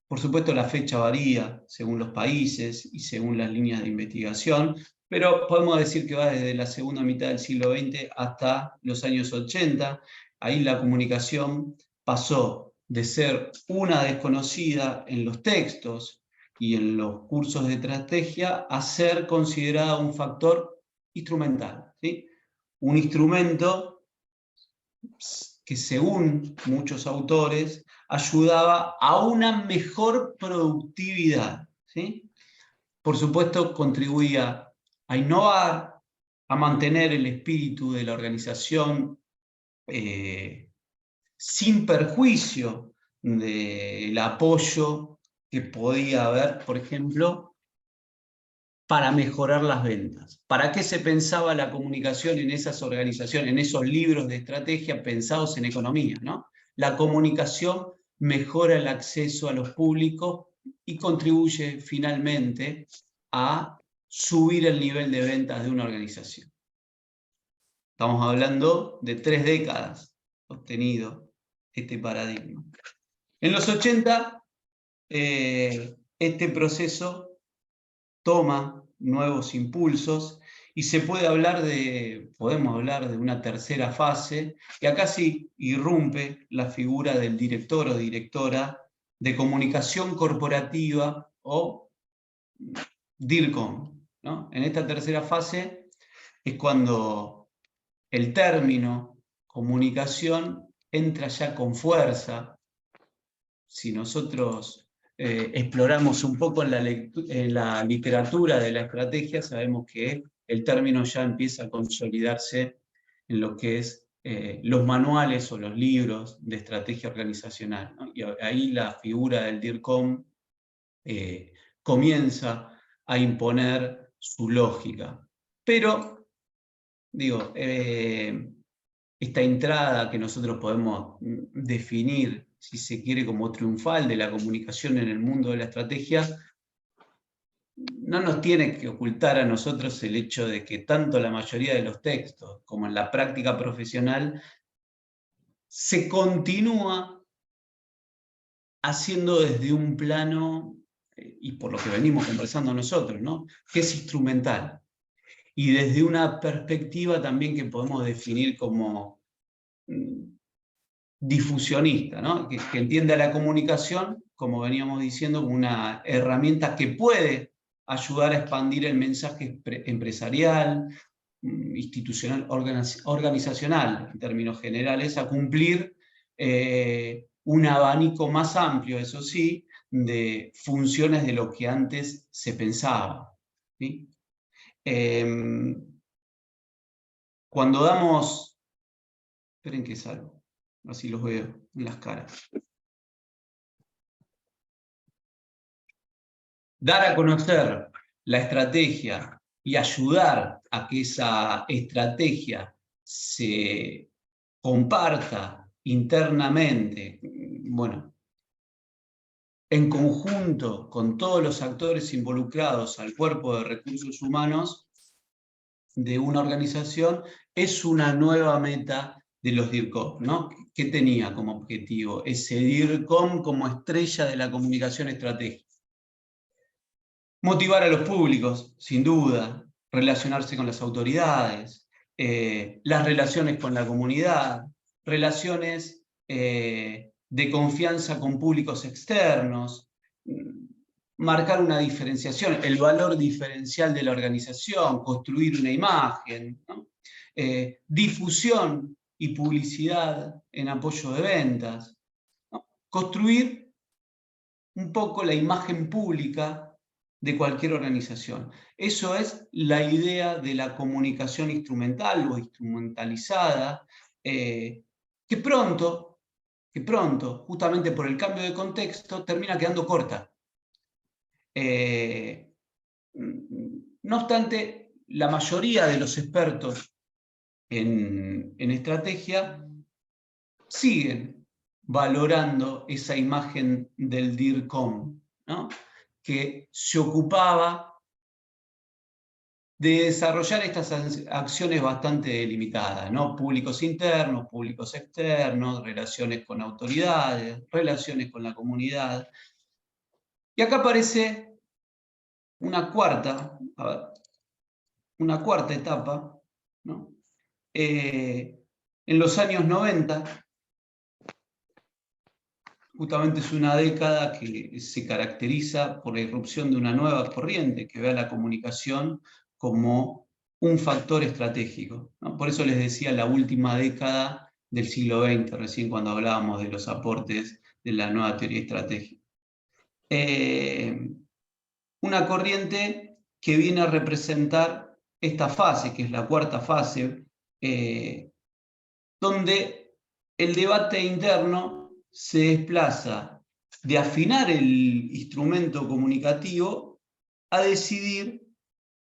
Por supuesto la fecha varía según los países y según las líneas de investigación, pero podemos decir que va desde la segunda mitad del siglo XX hasta los años 80. Ahí la comunicación pasó de ser una desconocida en los textos y en los cursos de estrategia a ser considerada un factor instrumental, ¿sí? Un instrumento que, según muchos autores, ayudaba a una mejor productividad, ¿sí? Por supuesto, contribuía a innovar, a mantener el espíritu de la organización sin perjuicio del apoyo que podía haber, por ejemplo, para mejorar las ventas. ¿Para qué se pensaba la comunicación en esas organizaciones, en esos libros de estrategia pensados en economía, ¿no? La comunicación mejora el acceso a los públicos y contribuye finalmente a subir el nivel de ventas de una organización. Estamos hablando de 3 décadas obtenido este paradigma. En los 80, este proceso toma nuevos impulsos y podemos hablar de una tercera fase, que acá sí irrumpe la figura del director o directora de comunicación corporativa o DIRCOM, ¿no? En esta tercera fase es cuando el término comunicación entra ya con fuerza. Si nosotros exploramos un poco en la literatura de la estrategia, sabemos que el término ya empieza a consolidarse en lo que es los manuales o los libros de estrategia organizacional, ¿no? Y ahí la figura del DIRCOM comienza a imponer su lógica. Pero, digo, esta entrada que nosotros podemos definir, si se quiere, como triunfal de la comunicación en el mundo de la estrategia, no nos tiene que ocultar a nosotros el hecho de que tanto la mayoría de los textos como en la práctica profesional se continúa haciendo desde un plano, y por lo que venimos conversando nosotros, ¿no?, que es instrumental. Y desde una perspectiva también que podemos definir como difusionista, ¿no? Que entiende a la comunicación, como veníamos diciendo, como una herramienta que puede ayudar a expandir el mensaje empresarial, institucional, organizacional, en términos generales, a cumplir un abanico más amplio, eso sí, de funciones de lo que antes se pensaba, ¿sí? Cuando damos... Esperen que salgo, así los veo en las caras. Dar a conocer la estrategia y ayudar a que esa estrategia se comparta internamente, bueno, en conjunto con todos los actores involucrados al cuerpo de recursos humanos de una organización, es una nueva meta de los DIRCOM, ¿no? ¿Qué tenía como objetivo ese DIRCOM como estrella de la comunicación estratégica? Motivar a los públicos, sin duda, relacionarse con las autoridades, las relaciones con la comunidad, relaciones de confianza con públicos externos, marcar una diferenciación, el valor diferencial de la organización, construir una imagen, ¿no? Difusión y publicidad en apoyo de ventas, ¿no? Construir un poco la imagen pública de cualquier organización. Eso es la idea de la comunicación instrumental o instrumentalizada, que pronto, justamente por el cambio de contexto, termina quedando corta. No obstante, la mayoría de los expertos en estrategia siguen valorando esa imagen del DIRCOM, ¿no?, que se ocupaba de desarrollar estas acciones bastante delimitadas, ¿no? Públicos internos, públicos externos, relaciones con autoridades, relaciones con la comunidad. Y acá aparece una cuarta etapa, ¿no? En los años 90, justamente es una década que se caracteriza por la irrupción de una nueva corriente que ve a la comunicación como un factor estratégico, ¿no? Por eso les decía la última década del siglo XX, recién cuando hablábamos de los aportes de la nueva teoría estratégica. Una corriente que viene a representar esta fase, que es la cuarta fase, donde el debate interno se desplaza de afinar el instrumento comunicativo a decidir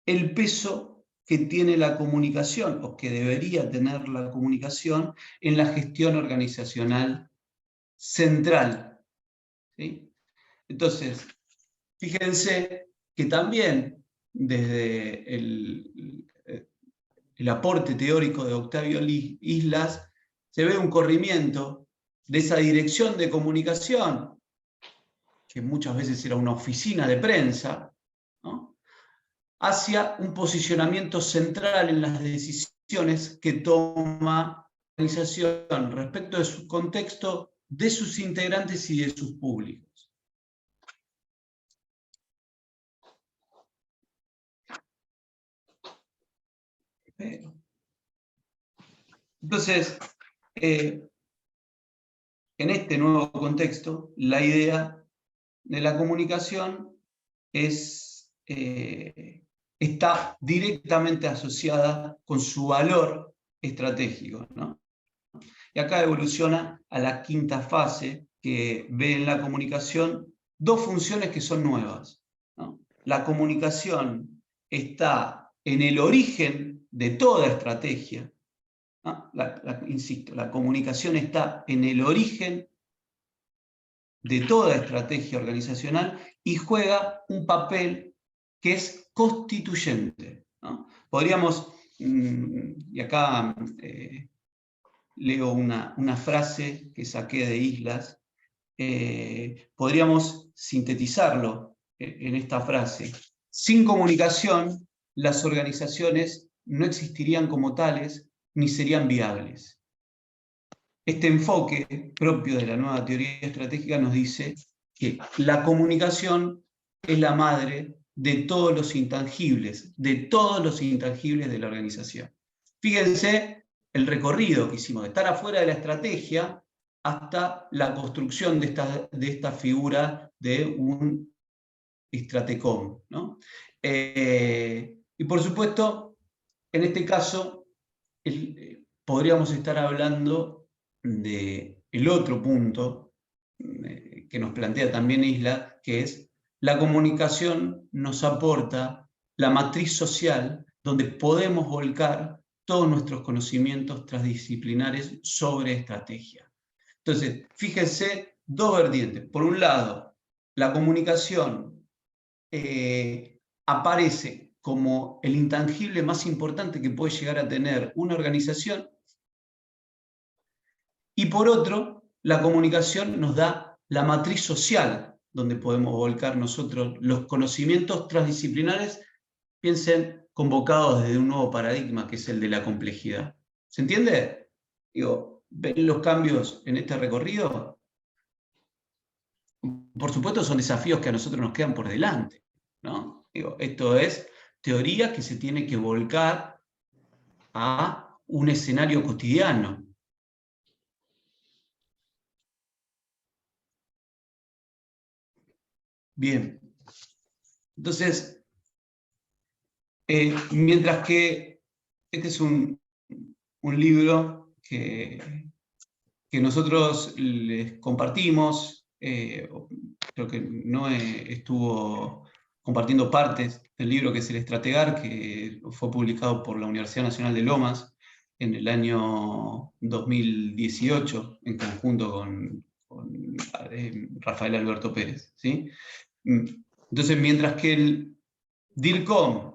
el peso que tiene la comunicación, o que debería tener la comunicación, en la gestión organizacional central, ¿sí? Entonces, fíjense que también desde el aporte teórico de Octavio Islas se ve un corrimiento de esa dirección de comunicación, que muchas veces era una oficina de prensa, ¿no?, hacia un posicionamiento central en las decisiones que toma la organización respecto de su contexto, de sus integrantes y de sus públicos. Entonces, en este nuevo contexto, la idea de la comunicación está directamente asociada con su valor estratégico, ¿no? Y acá evoluciona a la quinta fase, que ve en la comunicación dos funciones que son nuevas, ¿no? La comunicación está en el origen de toda estrategia, ¿no? Insisto, la comunicación está en el origen de toda estrategia organizacional y juega un papel que es constituyente, ¿no? Podríamos, y acá leo una frase que saqué de Islas, podríamos sintetizarlo en esta frase: sin comunicación, las organizaciones no existirían como tales ni serían viables. Este enfoque propio de la nueva teoría estratégica nos dice que la comunicación es la madre de todos los intangibles de la organización. Fíjense el recorrido que hicimos, de estar afuera de la estrategia hasta la construcción de esta figura de un estratecom, ¿no? Y por supuesto, en este caso, podríamos estar hablando del otro punto que nos plantea también Isla, que es la comunicación nos aporta la matriz social donde podemos volcar todos nuestros conocimientos transdisciplinares sobre estrategia. Entonces, fíjense, dos vertientes. Por un lado, la comunicación aparece como el intangible más importante que puede llegar a tener una organización, y por otro, la comunicación nos da la matriz social donde podemos volcar nosotros los conocimientos transdisciplinares, piensen, convocados desde un nuevo paradigma que es el de la complejidad. ¿Se entiende? Digo, ¿ven los cambios en este recorrido? Por supuesto son desafíos que a nosotros nos quedan por delante, ¿no? Digo, esto es teoría que se tiene que volcar a un escenario cotidiano. Bien, entonces, mientras que este es un libro que nosotros les compartimos, creo que Noé estuvo compartiendo partes del libro, que es El Estrategar, que fue publicado por la Universidad Nacional de Lomas en el año 2018, en conjunto con Rafael Alberto Pérez, ¿sí? Entonces, mientras que el DIRCOM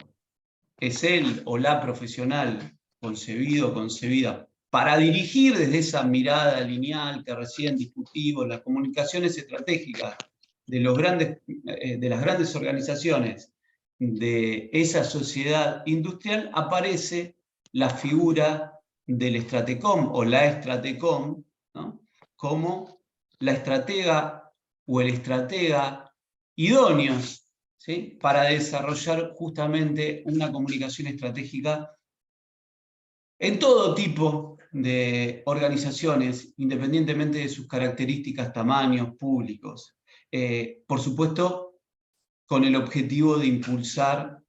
es el o la profesional concebido o concebida para dirigir desde esa mirada lineal que recién discutimos, las comunicaciones estratégicas de las grandes organizaciones de esa sociedad industrial, aparece la figura del estratecom o la estratecom, ¿no? Como la estratega o el estratega idóneos, ¿sí? Para desarrollar justamente una comunicación estratégica en todo tipo de organizaciones, independientemente de sus características, tamaños, públicos. Por supuesto, con el objetivo de impulsar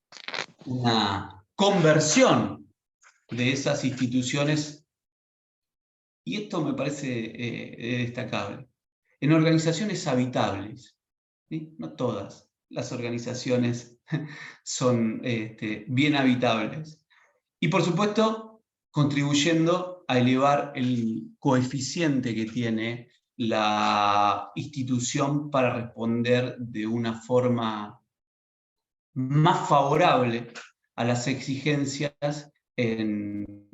una conversión de esas instituciones, y esto me parece destacable, en organizaciones habitables, ¿sí? No todas las organizaciones son bien habitables. Y por supuesto, contribuyendo a elevar el coeficiente que tiene la institución para responder de una forma más favorable a las exigencias en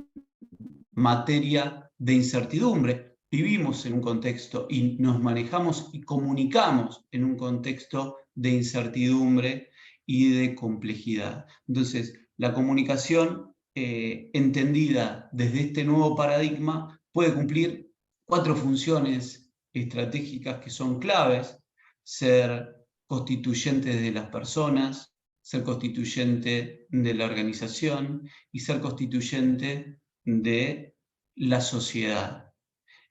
materia de incertidumbre. Vivimos en un contexto y nos manejamos y comunicamos en un contexto de incertidumbre y de complejidad. Entonces, la comunicación entendida desde este nuevo paradigma puede cumplir 4 funciones estratégicas que son claves: ser constituyente de las personas, ser constituyente de la organización y ser constituyente de la sociedad.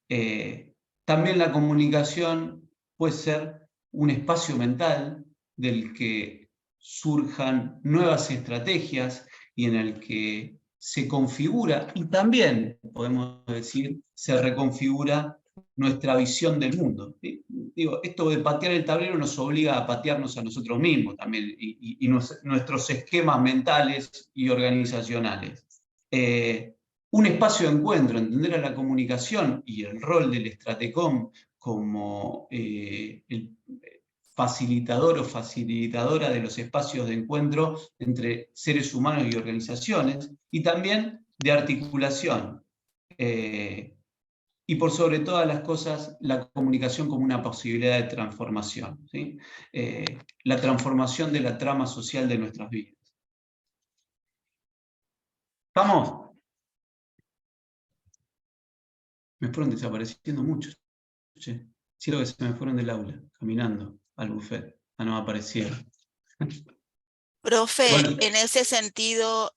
También la comunicación puede ser un espacio mental del que surjan nuevas estrategias y en el que se configura, y también, podemos decir, se reconfigura nuestra visión del mundo. Digo, esto de patear el tablero nos obliga a patearnos a nosotros mismos también, y nuestros esquemas mentales y organizacionales. Un espacio de encuentro, entender a la comunicación y el rol del Stratecom como el facilitador o facilitadora de los espacios de encuentro entre seres humanos y organizaciones, y también de articulación. Y por sobre todas las cosas, la comunicación como una posibilidad de transformación, ¿sí? La transformación de la trama social de nuestras vidas. ¿Estamos? Me fueron desapareciendo muchos. Che. Siento que se me fueron del aula, caminando al buffet. No aparecieron. Profe, Bueno, en ese sentido,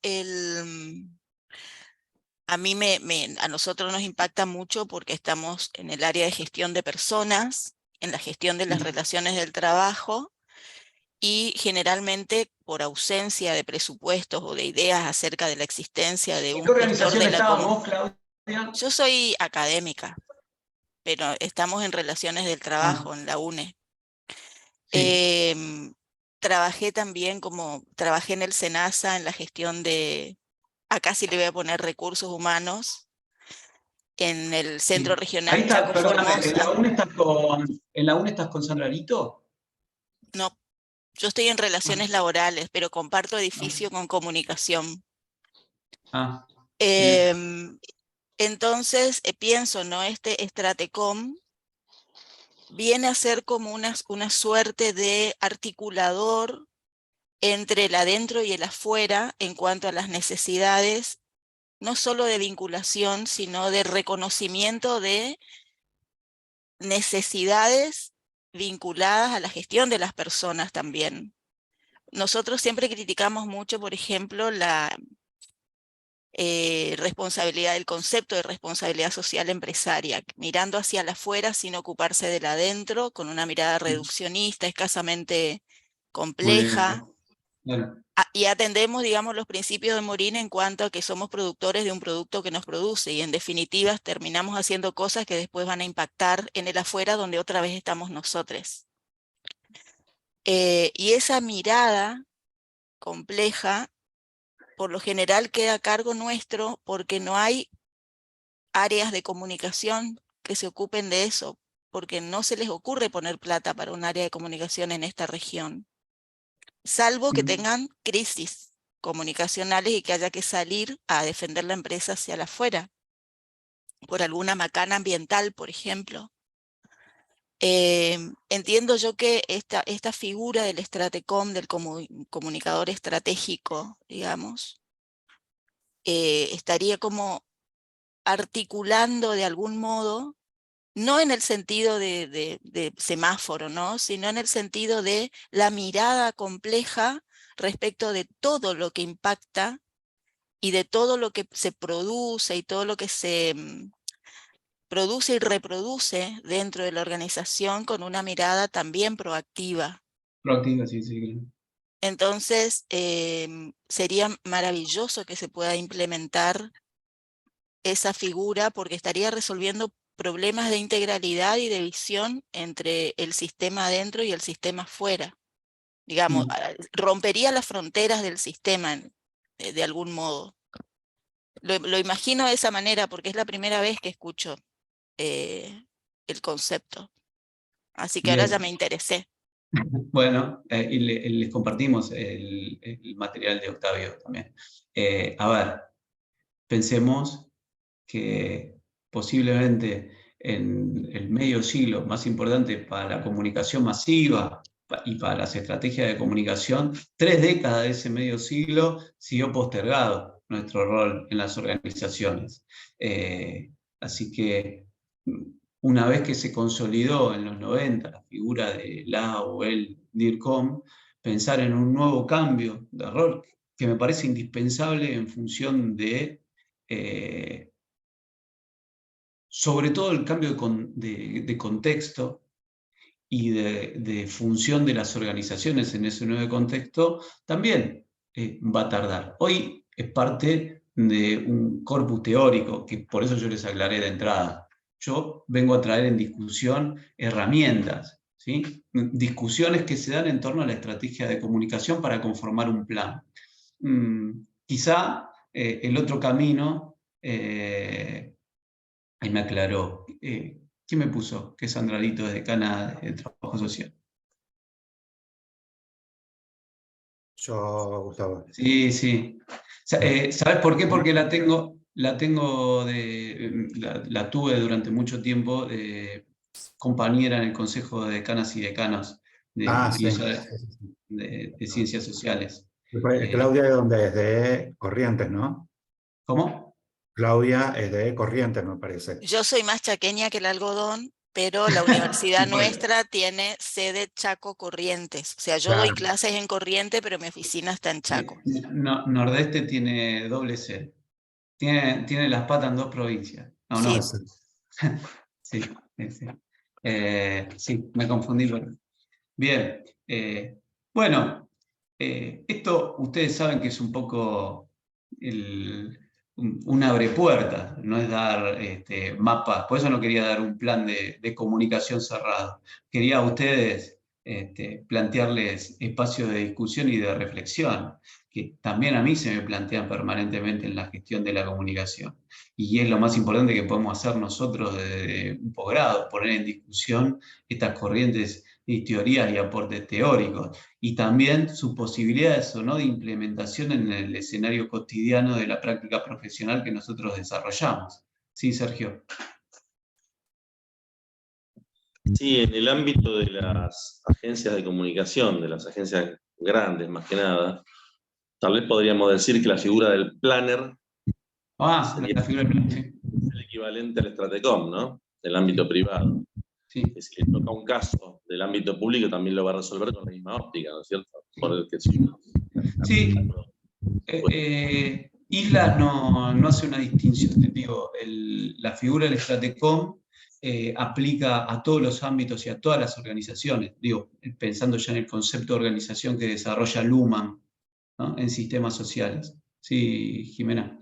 a nosotros nos impacta mucho porque estamos en el área de gestión de personas, en la gestión de las relaciones del trabajo, y generalmente por ausencia de presupuestos o de ideas acerca de la existencia de ¿en un qué gestor organización de la estabas comunidad. vos, Claudia? Yo soy académica, pero estamos en relaciones del trabajo, en la UNE. Sí. Trabajé también trabajé en el SENASA en la gestión de, acá sí le voy a poner recursos humanos, en el Centro Sí. Ahí Regional está, Chaco perdóname, Formosa. ¿en la UNE estás con Sandra Lito? No, yo estoy en relaciones laborales, pero comparto edificio con comunicación. Bien. Entonces, pienso, ¿no? Este Stratecom viene a ser como una suerte de articulador entre el adentro y el afuera en cuanto a las necesidades, no solo de vinculación, sino de reconocimiento de necesidades vinculadas a la gestión de las personas también. Nosotros siempre criticamos mucho, por ejemplo, la responsabilidad, el concepto de responsabilidad social empresaria, mirando hacia el afuera sin ocuparse del adentro, con una mirada reduccionista, escasamente Muy bien. compleja. Bueno, Y atendemos, digamos, los principios de Morín en cuanto a que somos productores de un producto que nos produce, y en definitiva terminamos haciendo cosas que después van a impactar en el afuera, donde otra vez estamos nosotros. Y esa mirada compleja, por lo general queda a cargo nuestro, porque no hay áreas de comunicación que se ocupen de eso, porque no se les ocurre poner plata para un área de comunicación en esta región, salvo que tengan crisis comunicacionales y que haya que salir a defender la empresa hacia la afuera, por alguna macana ambiental, por ejemplo. Entiendo yo que esta figura del Stratecom, del comunicador estratégico, digamos, estaría como articulando de algún modo, no en el sentido de semáforo, ¿no? Sino en el sentido de la mirada compleja respecto de todo lo que impacta y de todo lo que se produce y todo lo que se produce y reproduce dentro de la organización, con una mirada también proactiva. proactiva, sí, sí. Entonces, sería maravilloso que se pueda implementar esa figura, porque estaría resolviendo problemas de integralidad y de visión entre el sistema adentro y el sistema afuera. Digamos, rompería las fronteras del sistema de algún modo. Lo imagino de esa manera porque es la primera vez que escucho el concepto. Así que ahora ya Bien. me interesé. Bueno, y les compartimos el material de Octavio también. A ver, pensemos que posiblemente en el medio siglo más importante para la comunicación masiva y para las estrategias de comunicación, 3 décadas de ese medio siglo siguió postergado nuestro rol en las organizaciones. Así que una vez que se consolidó en los 90 la figura de la o el DIRCOM, pensar en un nuevo cambio de rol que me parece indispensable en función de sobre todo el cambio de contexto y de función de las organizaciones en ese nuevo contexto, también va a tardar. Hoy es parte de un corpus teórico, que por eso yo les aclaré de entrada. Yo vengo a traer en discusión herramientas, ¿sí? Discusiones que se dan en torno a la estrategia de comunicación para conformar un plan. Quizá el otro camino, ahí me aclaró, ¿quién me puso? Que Sandra Lito es decana de Trabajo Social. Yo, Gustavo. Sí, sí. ¿Sabes por qué? Porque la tuve durante mucho tiempo de compañera en el Consejo de Decanas y Decanos de Ciencias Sociales. Claudia es donde es de Corrientes, ¿no? ¿Cómo? Claudia es de Corrientes, me parece. Yo soy más chaqueña que el algodón, pero la universidad nuestra tiene sede Chaco Corrientes. O sea, yo doy clases en Corrientes, pero mi oficina está en Chaco. Nordeste tiene doble sede. Tiene las patas en 2 provincias. No, no. Sí, sí, me confundí. Bien. Bueno, esto ustedes saben que es un poco un abrepuertas, no es dar mapas. Por eso no quería dar un plan de comunicación cerrado. Quería a ustedes plantearles espacios de discusión y de reflexión, que también a mí se me plantean permanentemente en la gestión de la comunicación. Y es lo más importante que podemos hacer nosotros desde un posgrado, poner en discusión estas corrientes y teorías y aportes teóricos, y también sus posibilidades o no de implementación en el escenario cotidiano de la práctica profesional que nosotros desarrollamos. Sí, Sergio. Sí, en el ámbito de las agencias de comunicación, de las agencias grandes más que nada, tal vez podríamos decir que la figura del planner sería la figura del planner, sí. El equivalente al Stratecom, ¿no? Del ámbito privado. Sí. Que si le toca un caso del ámbito público también lo va a resolver con la misma óptica, ¿no es cierto? Por el que sí. Islas no hace una distinción. Digo, la figura del Stratecom aplica a todos los ámbitos y a todas las organizaciones. Digo, pensando ya en el concepto de organización que desarrolla Luhmann, ¿no? En sistemas sociales. Sí, Jimena.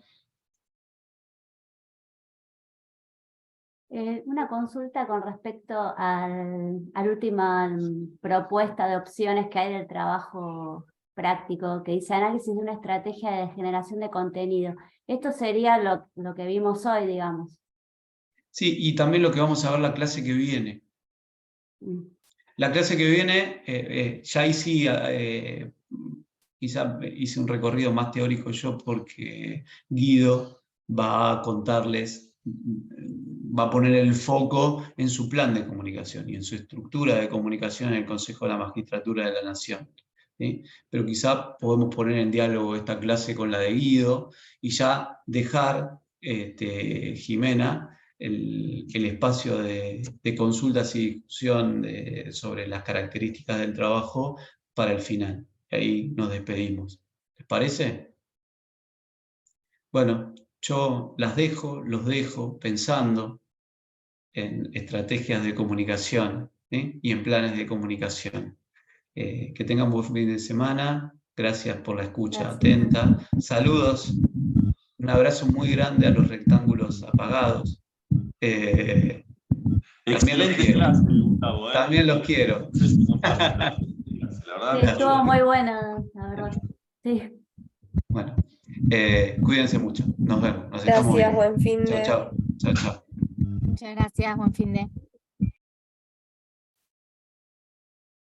Una consulta con respecto a la última propuesta de opciones que hay del trabajo práctico, que dice análisis de una estrategia de generación de contenido. Esto sería lo que vimos hoy, digamos. Sí, y también lo que vamos a ver la clase que viene. La clase que viene, ya ahí sí, quizá hice un recorrido más teórico yo, porque Guido va a contarles, va a poner el foco en su plan de comunicación y en su estructura de comunicación en el Consejo de la Magistratura de la Nación. ¿Sí? Pero quizá podemos poner en diálogo esta clase con la de Guido y ya dejar, Jimena, el espacio de consultas y discusión sobre las características del trabajo para el final. Y ahí nos despedimos. ¿Les parece? Bueno, yo los dejo pensando en estrategias de comunicación, ¿sí? Y en planes de comunicación. Que tengan buen fin de semana. Gracias por la escucha atenta. Saludos. Un abrazo muy grande a los rectángulos apagados. También los quiero. Clase, Gustavo, También los quiero. La verdad, Sí, estuvo muy buena, la verdad. Sí. Bueno, cuídense mucho. Nos vemos. Nos Gracias, estamos viendo. buen fin de. Chao, chao. Chao, chao. Muchas gracias, buen fin de.